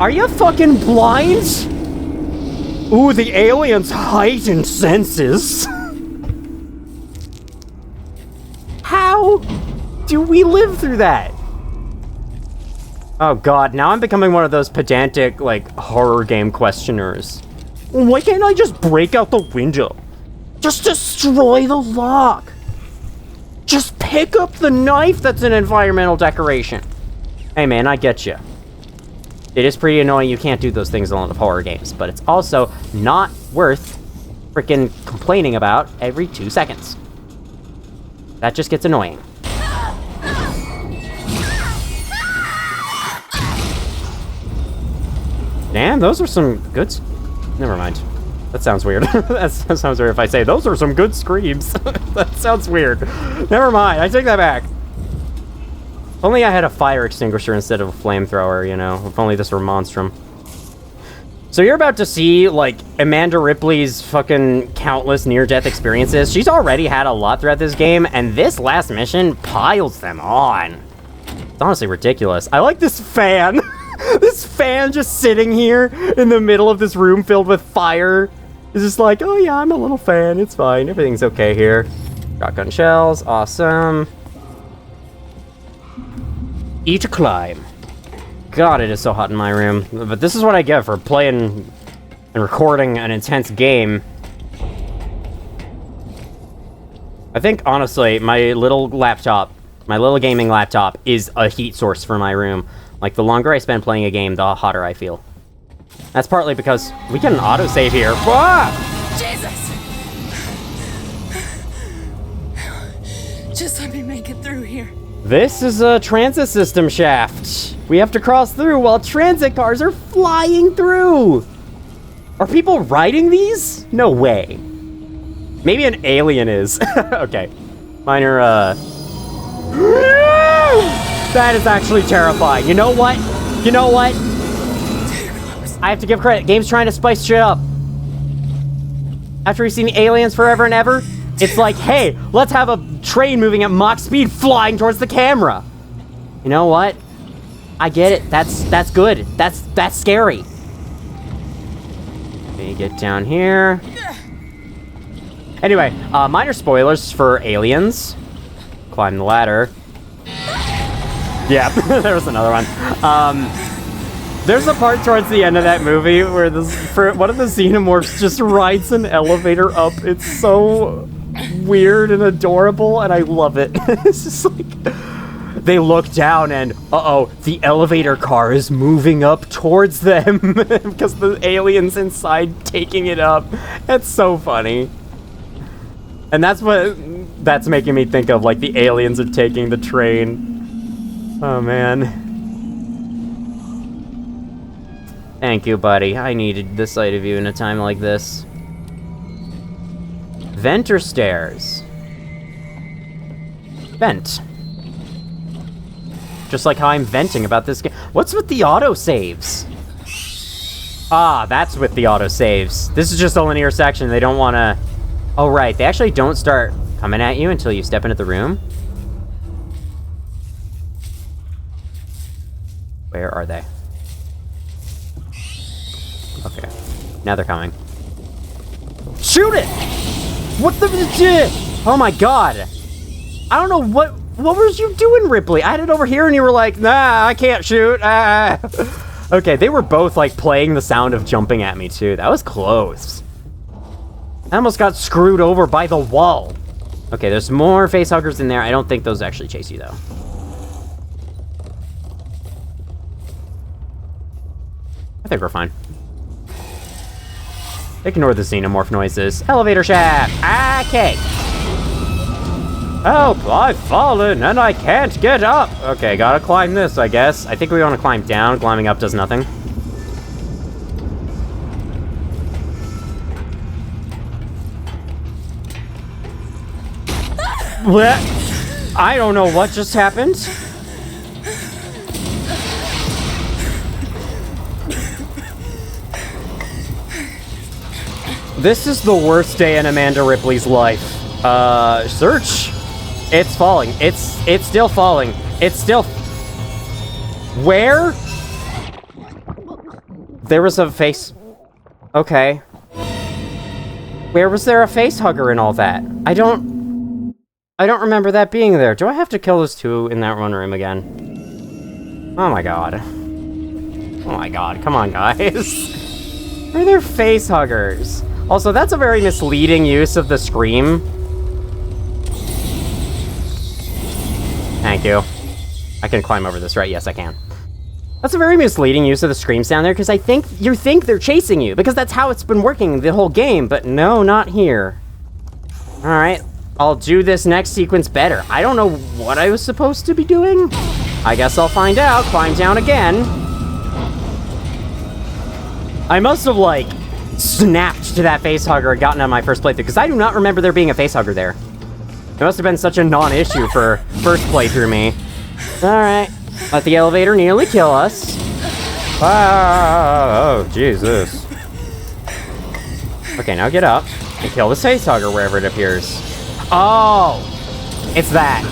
Are you fucking blind? Ooh, the aliens' heightened senses. How do we live through that? Oh god, now I'm becoming one of those pedantic, like, horror game questioners. Why can't I just break out the window? Just destroy the lock. Just pick up the knife that's an environmental decoration. Hey man, I get you. It is pretty annoying you can't do those things in a lot of horror games, but it's also not worth freaking complaining about every 2 seconds. That just gets annoying. Damn, those are some good... Never mind. That sounds weird. That sounds weird if I say, those are some good screams. That sounds weird. Never mind, I take that back. If only I had a fire extinguisher instead of a flamethrower, you know? If only this were Monstrum. So you're about to see, like, Amanda Ripley's fucking countless near-death experiences. She's already had a lot throughout this game, and this last mission piles them on. It's honestly ridiculous. I like this fan. This fan just sitting here in the middle of this room filled with fire. It's just like, oh yeah, I'm a little fan. It's fine. Everything's okay here. Shotgun shells. Awesome. E to climb. God, it is so hot in my room. But this is what I get for playing and recording an intense game. I think, honestly, my little gaming laptop is a heat source for my room. Like, the longer I spend playing a game, the hotter I feel. That's partly because we get an autosave here. Ah! Jesus! Just let me make it through here. This is a transit system shaft. We have to cross through while transit cars are flying through. Are people riding these? No way. Maybe an alien is. Okay. Minor, That is actually terrifying. You know what? You know what? I have to give credit. Game's trying to spice shit up. After we've seen aliens forever and ever, it's like, hey, let's have a train moving at Mach speed flying towards the camera. You know what? I get it. That's good. That's scary. Let me get down here. Anyway, minor spoilers for aliens. Climb the ladder. Yeah, there was another one. There's a part towards the end of that movie where one of the xenomorphs just rides an elevator up. It's so weird and adorable, and I love it. It's just like, they look down and, uh-oh, the elevator car is moving up towards them because the alien's inside taking it up. It's so funny. And that's making me think of, like, the aliens are taking the train. Oh, man. Thank you, buddy. I needed the sight of you in a time like this. Vent or stairs? Vent. Just like how I'm venting about this game. What's with the autosaves? Ah, that's with the autosaves. This is just a linear section. They don't want to... Oh, right. They actually don't start coming at you until you step into the room. Where are they? Okay. Now they're coming. Shoot it! What the... Oh my god! I don't know what was you doing, Ripley? I had it over here and you were like, nah, I can't shoot. Ah. Okay, they were both like playing the sound of jumping at me too. That was close. I almost got screwed over by the wall. Okay, there's more facehuggers in there. I don't think those actually chase you though. I think we're fine. Ignore the xenomorph noises. Elevator shaft! Okay! Help! I've fallen and I can't get up! Okay, gotta climb this, I guess. I think we want to climb down. Climbing up does nothing. What? I don't know what just happened. This is the worst day in Amanda Ripley's life. Search. It's falling. It's still falling. It's still... Where? There was a face... Okay. Where was there a face hugger in all that? I don't remember that being there. Do I have to kill those two in that one room again? Oh my god. Oh my god. Come on, guys. Where are there face huggers? Also, that's a very misleading use of the scream. Thank you. I can climb over this, right? Yes, I can. That's a very misleading use of the screams down there, because I think you think they're chasing you, because that's how it's been working the whole game, but no, not here. Alright, I'll do this next sequence better. I don't know what I was supposed to be doing. I guess I'll find out. Climb down again. I must have, like, snapped to that facehugger and gotten on my first playthrough, because I do not remember there being a facehugger there. It must have been such a non-issue for first playthrough me. Alright. Let the elevator nearly kill us. Oh, Jesus. Okay, now get up and kill the facehugger wherever it appears. Oh! It's that.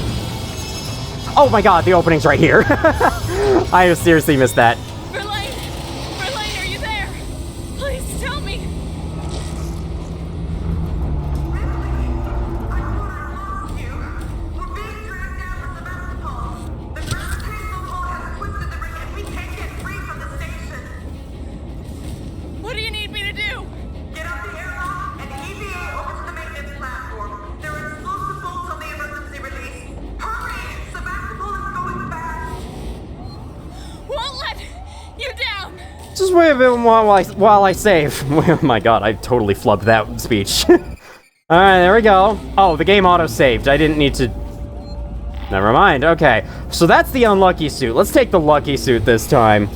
Oh my god, the opening's right here. I have seriously missed that. Verlaine! Verlaine, are you there? Please tell me! We're being dragged down to Sevastopol. The gravitational pull has twisted the ring and we can't get free from the station. What do you need me to do? Get up the airlock and EVA over to the maintenance platform. There are explosive bolts on the emergency release. Hurry! Sevastopol is going bad. Won't let you down! Just wait a bit while I save. Oh my god, I totally flubbed that speech. Alright, there we go. Oh, the game auto-saved. I didn't need to... Never mind. Okay, so that's the unlucky suit. Let's take the lucky suit this time.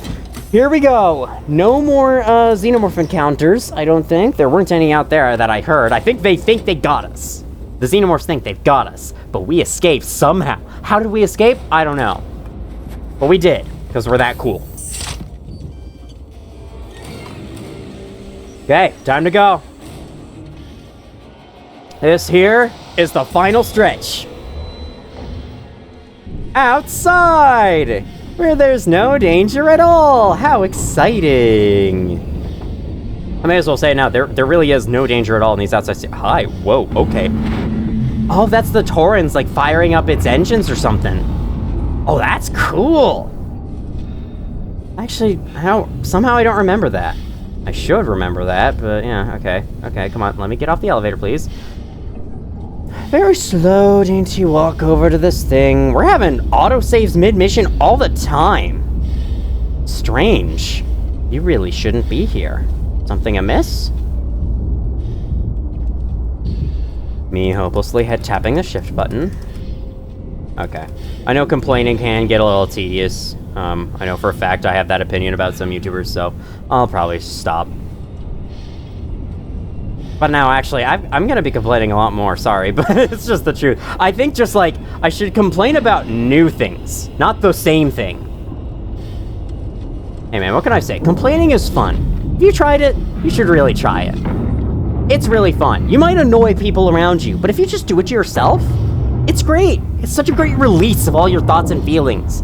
Here we go. No more xenomorph encounters, I don't think. There weren't any out there that I heard. I think they got us. The xenomorphs think they've got us, but we escaped somehow. How did we escape? I don't know. But we did, because we're that cool. Okay, time to go. This here is the final stretch. Outside! Where there's no danger at all! How exciting! I may as well say it now, there really is no danger at all in these outside... Hi, whoa, okay. Oh, that's the Torrens, like, firing up its engines or something. Oh, that's cool! Actually, somehow I don't remember that. I should remember that, but yeah, okay. Okay, come on, let me get off the elevator, please. Very slow, dainty walk over to this thing. We're having autosaves mid-mission all the time. Strange. You really shouldn't be here. Something amiss? Me hopelessly tapping the shift button. Okay. I know complaining can get a little tedious. I know for a fact I have that opinion about some YouTubers, so I'll probably stop. But now, actually, I'm gonna be complaining a lot more, sorry, but it's just the truth. I think just, like, I should complain about new things, not the same thing. Hey man, what can I say? Complaining is fun. If you tried it, you should really try it. It's really fun. You might annoy people around you, but if you just do it to yourself, it's great. It's such a great release of all your thoughts and feelings.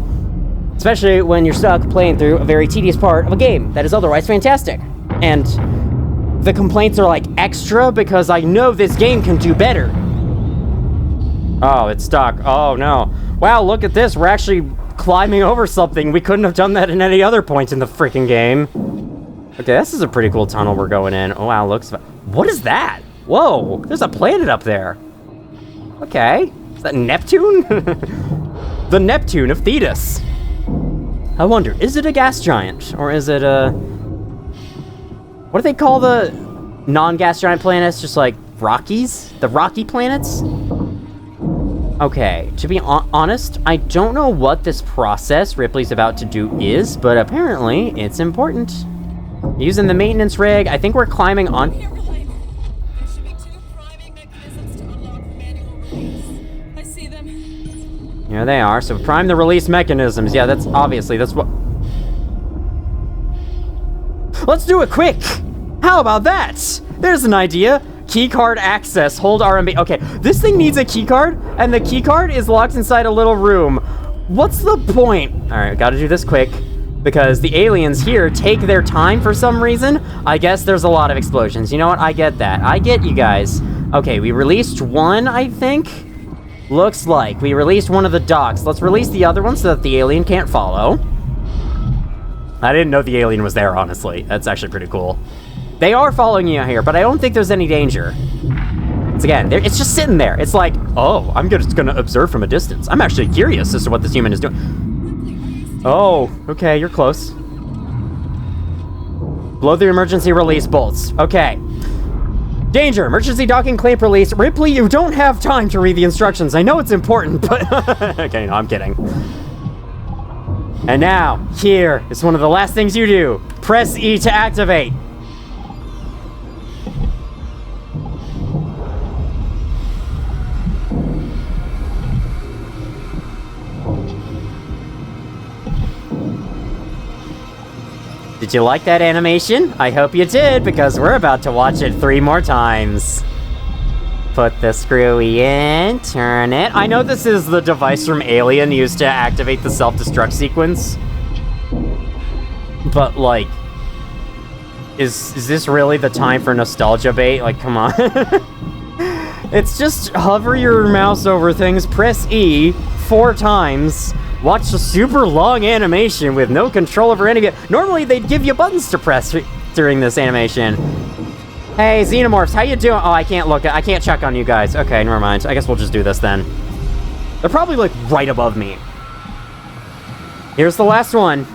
Especially when you're stuck playing through a very tedious part of a game that is otherwise fantastic. And the complaints are like extra because I know this game can do better. Oh, it's stuck. Oh no. Wow, look at this. We're actually climbing over something. We couldn't have done that in any other point in the freaking game. Okay, this is a pretty cool tunnel we're going in. Oh wow, looks... What is that? Whoa, there's a planet up there. Okay. Is that Neptune? The Neptune of Thetis. I wonder, is it a gas giant? Or is it a... What do they call the non-gas giant planets? Just like Rockies? The rocky planets? Okay, to be honest, I don't know what this process Ripley's about to do is, but apparently it's important. Using the maintenance rig, I think we're climbing on... Here, Verlaine. There should be 2 priming mechanisms to unlock manual release. I see them. Here they are, so prime the release mechanisms. Yeah, that's what... Let's do it quick! How about that? There's an idea. Keycard access. Hold RMB. Okay, this thing needs a keycard, and the keycard is locked inside a little room. What's the point? Alright, gotta do this quick, because the aliens here take their time for some reason. I guess there's a lot of explosions. You know what? I get that. I get you guys. Okay, we released one, I think? Looks like. We released one of the docks. Let's release the other one so that the alien can't follow. I didn't know the alien was there, honestly. That's actually pretty cool. They are following you here, but I don't think there's any danger. Once again, it's just sitting there. It's like, oh, I'm just gonna observe from a distance. I'm actually curious as to what this human is doing. Oh, okay, you're close. Blow the emergency release bolts. Okay. Danger! Emergency docking clamp release. Ripley, you don't have time to read the instructions. I know it's important, but... okay, no, I'm kidding. And now, here is one of the last things you do. Press E to activate. Did you like that animation? I hope you did, because we're about to watch it 3 more times. Put the screwy in, turn it. I know this is the device from Alien used to activate the self-destruct sequence. But, like, is this really the time for nostalgia bait? Like, come on. It's just hover your mouse over things, press E 4 times, watch a super long animation with no control over any of it. Normally, they'd give you buttons to press during this animation. Hey, Xenomorphs, how you doing? Oh, I can't look. I can't check on you guys. Okay, never mind. I guess we'll just do this then. They're probably, like, right above me. Here's the last one.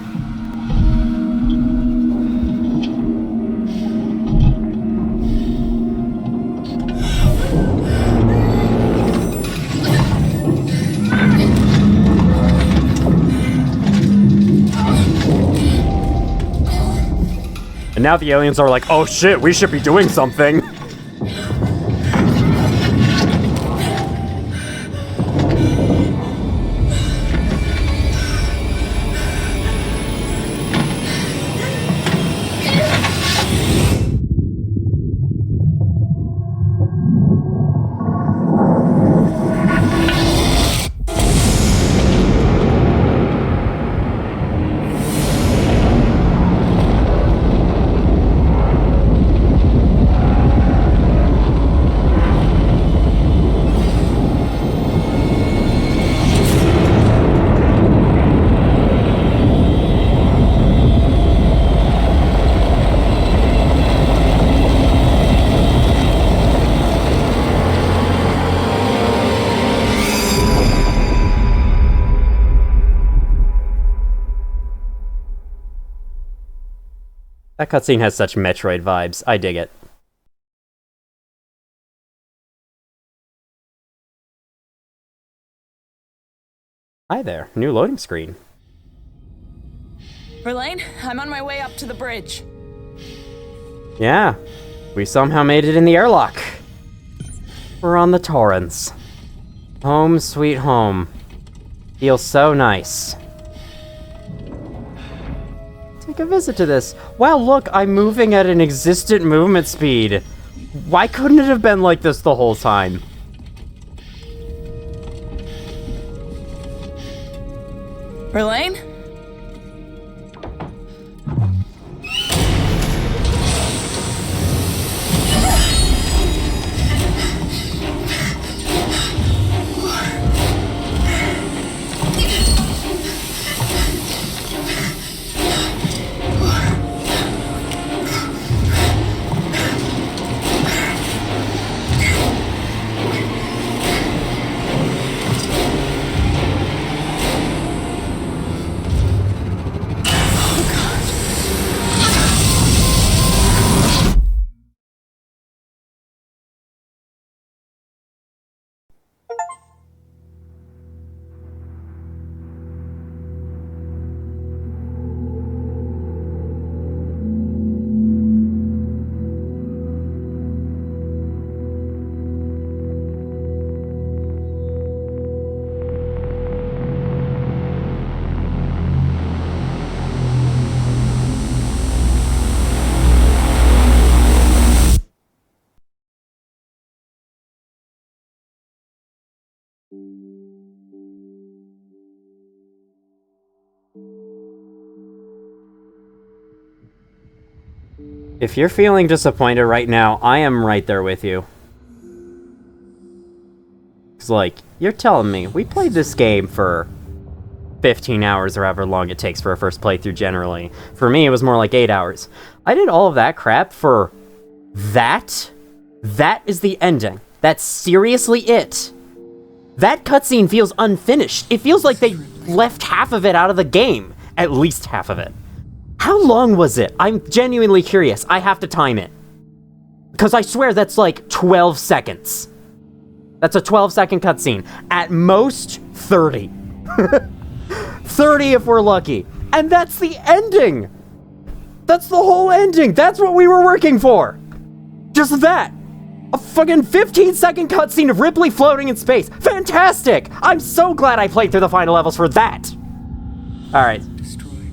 And now the aliens are like, oh shit, we should be doing something. That cutscene has such Metroid vibes. I dig it. Hi there. New loading screen. Verlaine, I'm on my way up to the bridge. Yeah. We somehow made it in the airlock. We're on the Torrens. Home sweet home. Feels so nice. Take a visit to this. Wow, look, I'm moving at an existent movement speed. Why couldn't it have been like this the whole time? Verlaine? If you're feeling disappointed right now, I am right there with you. It's like, you're telling me, we played this game for 15 hours or however long it takes for a first playthrough generally. For me, it was more like 8 hours. I did all of that crap for that? That is the ending. That's seriously it. That cutscene feels unfinished. It feels like they left half of it out of the game. At least half of it. How long was it? I'm genuinely curious. I have to time it. Because I swear that's like 12 seconds. That's a 12-second cutscene. At most, 30. 30 if we're lucky. And that's the ending! That's the whole ending! That's what we were working for! Just that! A fucking 15-second cutscene of Ripley floating in space! Fantastic! I'm so glad I played through the final levels for that! Alright.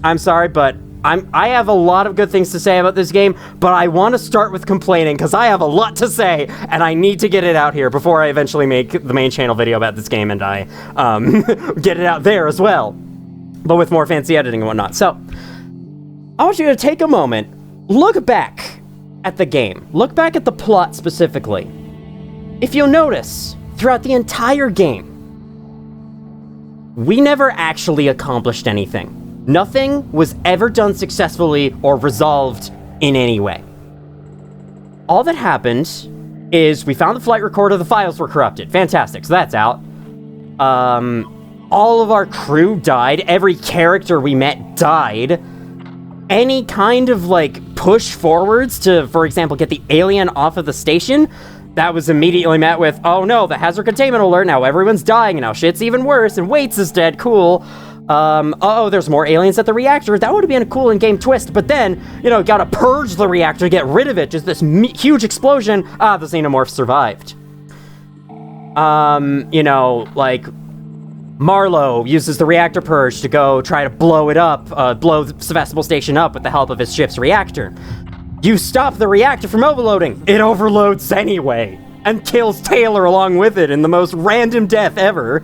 I'm sorry, but I have a lot of good things to say about this game, but I want to start with complaining, because I have a lot to say, and I need to get it out here before I eventually make the main channel video about this game, and I get it out there as well. But with more fancy editing and whatnot. So, I want you to take a moment, look back at the game. Look back at the plot specifically. If you'll notice, throughout the entire game, we never actually accomplished anything. Nothing was ever done successfully or resolved in any way. All that happened is we found the flight recorder, the files were corrupted. Fantastic, so that's out. All of our crew died, every character we met died. Any kind of, like, push forwards to, for example, get the alien off of the station, that was immediately met with, oh no, the hazard containment alert, now everyone's dying, and now shit's even worse, and Waits is dead, cool. There's more aliens at the reactor. That would have been a cool in-game twist, but then, gotta purge the reactor, get rid of it, just this huge explosion. The xenomorph survived. Marlowe uses the reactor purge to go try to blow it up, blow the Sevastopol station up with the help of his ship's reactor. You stop the reactor from overloading. It overloads anyway, and kills Taylor along with it in the most random death ever.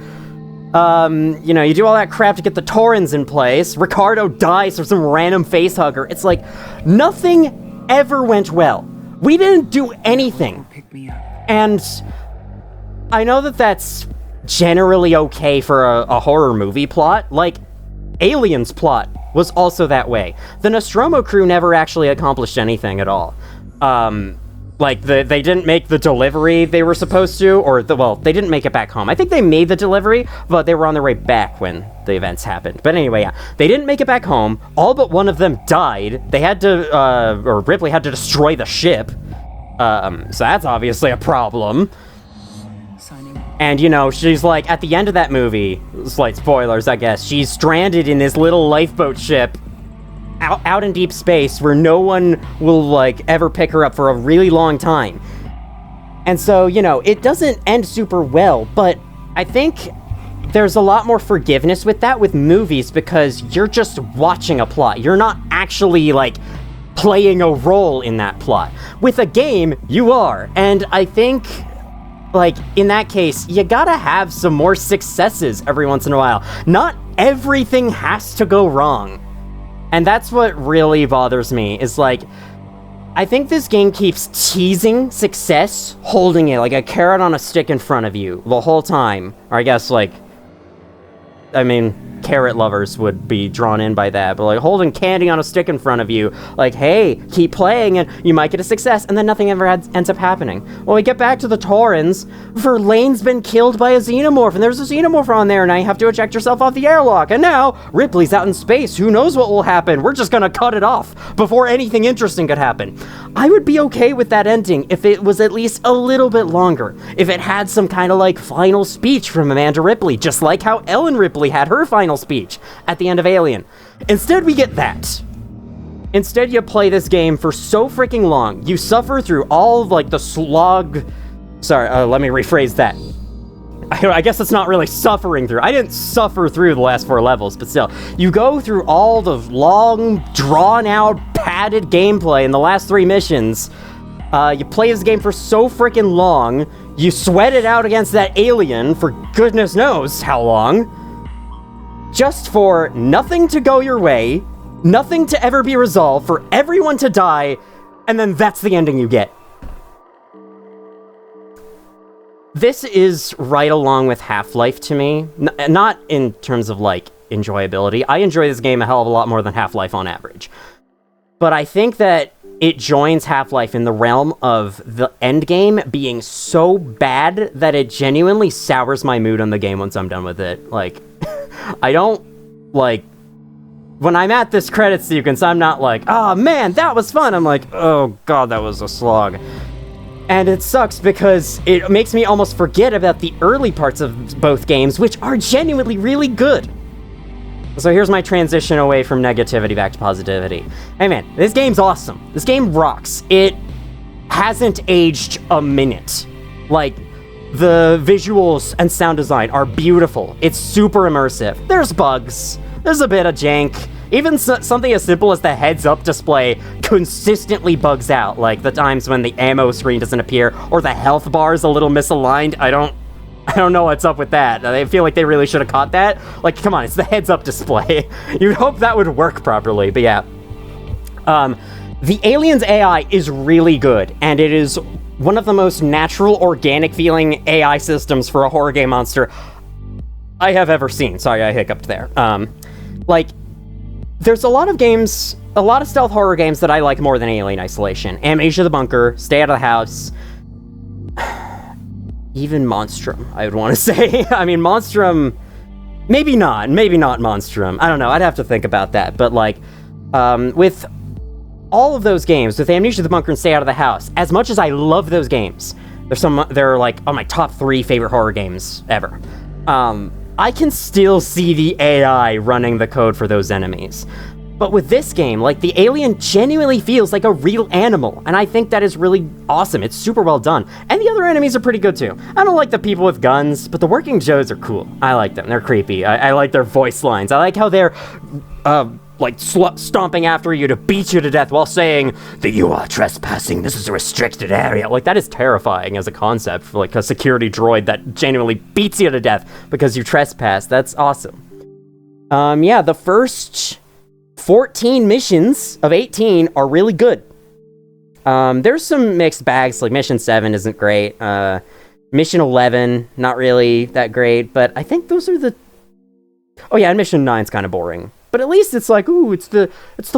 You do all that crap to get the Torrens in place. Ricardo dies for some random facehugger. It's like, nothing ever went well. We didn't do anything. And I know that that's generally okay for a horror movie plot. Like, Alien's plot was also that way. The Nostromo crew never actually accomplished anything at all. They didn't make the delivery they were supposed to, they didn't make it back home. I think they made the delivery, but they were on their way back when the events happened. But anyway, yeah, they didn't make it back home. All but one of them died. They had to, Ripley had to destroy the ship. So that's obviously a problem. And, she's like, at the end of that movie, slight spoilers, I guess, she's stranded in this little lifeboat ship out in deep space where no one will, ever pick her up for a really long time. And so, it doesn't end super well, but I think there's a lot more forgiveness with that with movies because you're just watching a plot. You're not actually, playing a role in that plot. With a game, you are. And I think, in that case, you gotta have some more successes every once in a while. Not everything has to go wrong. And that's what really bothers me, is I think this game keeps teasing success, holding it like a carrot on a stick in front of you the whole time. Or I guess, carrot lovers would be drawn in by that, but holding candy on a stick in front of you, hey, keep playing and you might get a success, and then nothing ever ends up happening. When we get back to the Torrens, Verlaine's been killed by a xenomorph, and there's a xenomorph on there, and now you have to eject yourself off the airlock, and now Ripley's out in space, who knows what will happen, we're just gonna cut it off before anything interesting could happen. I would be okay with that ending if it was at least a little bit longer, if it had some kind of final speech from Amanda Ripley, just like how Ellen Ripley had her final speech at the end of Alien. Instead, we get that. Instead, you play this game for so freaking long. You suffer through all of, the slog... Sorry, let me rephrase that. I guess it's not really suffering through. I didn't suffer through the last 4 levels, but still. You go through all the long, drawn-out, padded gameplay in the last 3 missions. You play this game for so freaking long. You sweat it out against that alien for goodness knows how long. Just for nothing to go your way, nothing to ever be resolved, for everyone to die, and then that's the ending you get. This is right along with Half-Life to me. Not in terms of, enjoyability. I enjoy this game a hell of a lot more than Half-Life on average. But I think that it joins Half-Life in the realm of the end game being so bad that it genuinely sours my mood on the game once I'm done with it. Like, I don't, like, when I'm at this credit sequence, I'm not like, oh man, that was fun. I'm like, oh god, that was a slog. And it sucks because it makes me almost forget about the early parts of both games, which are genuinely really good. So here's my transition away from negativity back to positivity. Hey man, this game's awesome. This game rocks. It hasn't aged a minute. Like, the visuals and sound design are beautiful. It's super immersive. There's bugs. There's a bit of jank. Even something as simple as the heads-up display consistently bugs out, like the times when the ammo screen doesn't appear, or the health bar is a little misaligned. I don't know what's up with that. I feel like they really should have caught that. Like, come on, it's the heads-up display. You'd hope that would work properly, but yeah. The Alien's AI is really good, and it is one of the most natural, organic-feeling AI systems for a horror game monster I have ever seen. Sorry, I hiccuped there. Like, there's a lot of games, a lot of stealth horror games that I like more than Alien Isolation. Amnesia the Bunker, Stay Out of the House, even Monstrum, I would want to say. I mean, Monstrum, maybe not Monstrum. I don't know, I'd have to think about that. But like, with all of those games, with Amnesia the Bunker and Stay Out of the House, as much as I love those games, they're like on my top 3 favorite horror games ever. I can still see the AI running the code for those enemies. But with this game, like, the alien genuinely feels like a real animal, and I think that is really awesome. It's super well done. And the other enemies are pretty good too. I don't like the people with guns, but the working Joes are cool. I like them. They're creepy. I like their voice lines. I like how they're, like, stomping after you to beat you to death while saying that you are trespassing. This is a restricted area. Like, that is terrifying as a concept for, like, a security droid that genuinely beats you to death because you trespass. That's awesome. Yeah, the first 14 missions of 18 are really good. There's some mixed bags, like Mission 7 isn't great. Mission 11, not really that great, but I think those are the... Oh yeah, and Mission 9's kind of boring. But at least it's like, ooh, it's the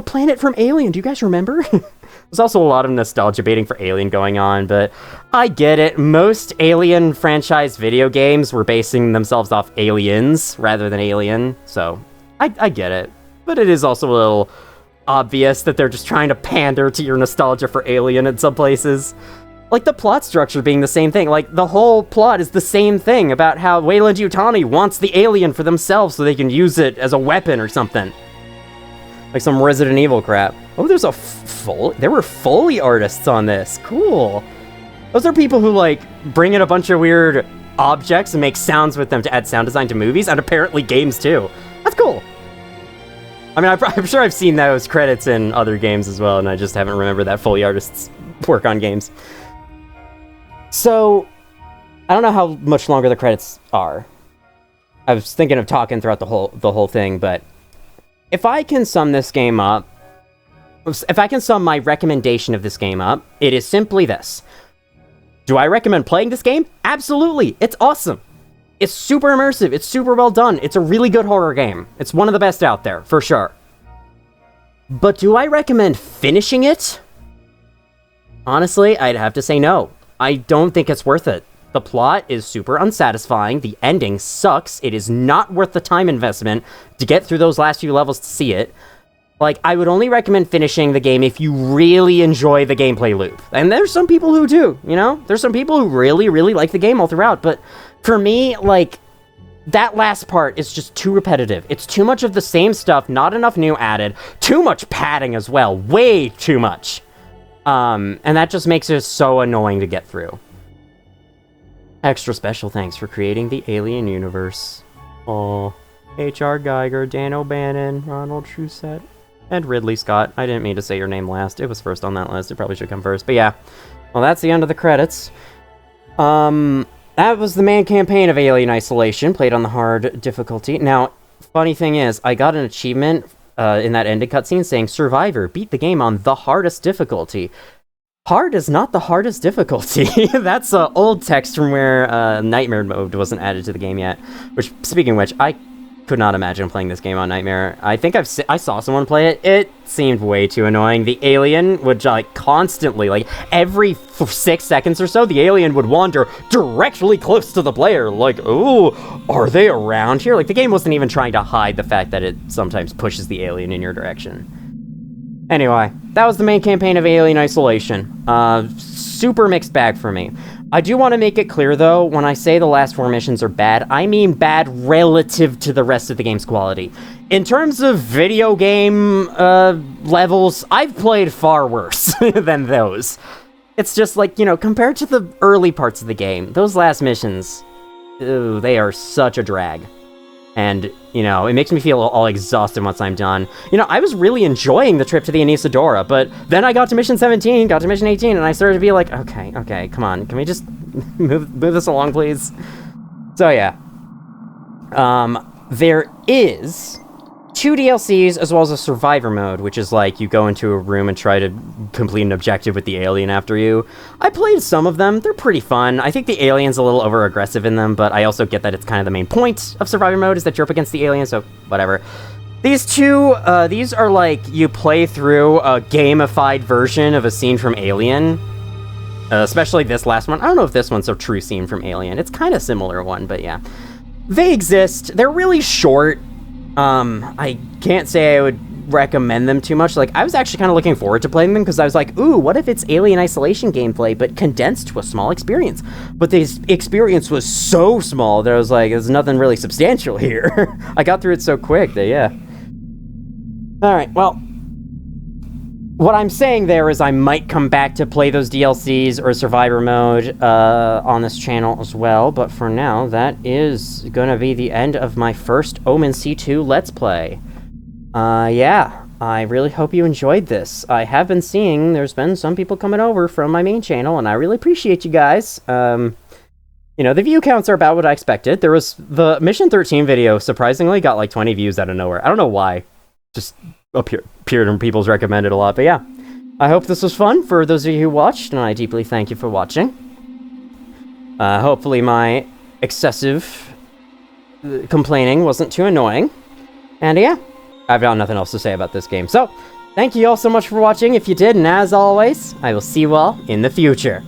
planet from Alien. Do you guys remember? There's also a lot of nostalgia baiting for Alien going on, but I get it. Most Alien franchise video games were basing themselves off Aliens rather than Alien, so I get it. But it is also a little obvious that they're just trying to pander to your nostalgia for Alien in some places. Like, the plot structure being the same thing. Like, the whole plot is the same thing about how Weyland-Yutani wants the alien for themselves so they can use it as a weapon or something. Like some Resident Evil crap. Oh, there's there were Foley artists on this. Cool. Those are people who, like, bring in a bunch of weird objects and make sounds with them to add sound design to movies, and apparently games too. That's cool. I mean, I'm sure I've seen those credits in other games as well, and I just haven't remembered that Foley artists work on games. So, I don't know how much longer the credits are. I was thinking of talking throughout the whole thing, but if I can sum this game up, if I can sum my recommendation of this game up, it is simply this. Do I recommend playing this game? Absolutely! It's awesome! It's super immersive, it's super well done, it's a really good horror game. It's one of the best out there, for sure. But do I recommend finishing it? Honestly, I'd have to say no. I don't think it's worth it. The plot is super unsatisfying, the ending sucks, it is not worth the time investment to get through those last few levels to see it. Like, I would only recommend finishing the game if you really enjoy the gameplay loop. And there's some people who do, you know? There's some people who really, really like the game all throughout, but for me, like, that last part is just too repetitive. It's too much of the same stuff, not enough new added, too much padding as well, way too much. And that just makes it so annoying to get through. Extra special thanks for creating the Alien universe. Oh, H.R. Geiger, Dan O'Bannon, Ronald Shusett, and Ridley Scott. I didn't mean to say your name last. It was first on that list. It probably should come first. But yeah. Well, that's the end of the credits. That was the main campaign of Alien Isolation, played on the hard difficulty. Now, funny thing is, I got an achievement in that ending cutscene saying, Survivor, beat the game on the hardest difficulty. Hard is not the hardest difficulty. That's old text from where Nightmare Mode wasn't added to the game yet. Which, speaking of which, I could not imagine playing this game on Nightmare. I think I saw someone play it. It seemed way too annoying. The alien would, like, constantly, like, every 6 seconds or so, the alien would wander directly close to the player. Like, ooh, are they around here? Like, the game wasn't even trying to hide the fact that it sometimes pushes the alien in your direction. Anyway, that was the main campaign of Alien Isolation. Super mixed bag for me. I do want to make it clear, though, when I say the last 4 missions are bad, I mean bad relative to the rest of the game's quality. In terms of video game levels, I've played far worse than those. It's just like, you know, compared to the early parts of the game, those last missions, ew, they are such a drag. And, you know, it makes me feel all exhausted once I'm done. You know, I was really enjoying the trip to the Anisadora, but then I got to mission 17, got to mission 18, and I started to be like, okay, come on. Can we just move this along, please? So, yeah. There is 2 DLCs as well as a survivor mode, which is like you go into a room and try to complete an objective with the alien after you. I played some of them. They're pretty fun. I think the alien's a little over-aggressive in them, but I also get that it's kind of the main point of survivor mode is that you're up against the alien, so whatever. These 2, these are like you play through a gamified version of a scene from Alien. Especially this last one. I don't know if this one's a true scene from Alien. It's kind of similar one, but yeah. They exist. They're really short. I can't say I would recommend them too much. Like, I was actually kind of looking forward to playing them because I was like, ooh, what if it's Alien Isolation gameplay, but condensed to a small experience? But this experience was so small that I was like, there's nothing really substantial here. I got through it so quick that, yeah. Alright, well, what I'm saying there is I might come back to play those DLCs or Survivor Mode on this channel as well, but for now, that is gonna be the end of my first Omen C2 Let's Play. Yeah, I really hope you enjoyed this. I have been seeing there's been some people coming over from my main channel, and I really appreciate you guys. You know, the view counts are about what I expected. There was the Mission 13 video, surprisingly, got like 20 views out of nowhere. I don't know why. Just appeared in people's recommended a lot, but yeah. I hope this was fun for those of you who watched, and I deeply thank you for watching. Hopefully my excessive complaining wasn't too annoying. And yeah, I've got nothing else to say about this game. So, thank you all so much for watching if you did, and as always, I will see you all in the future.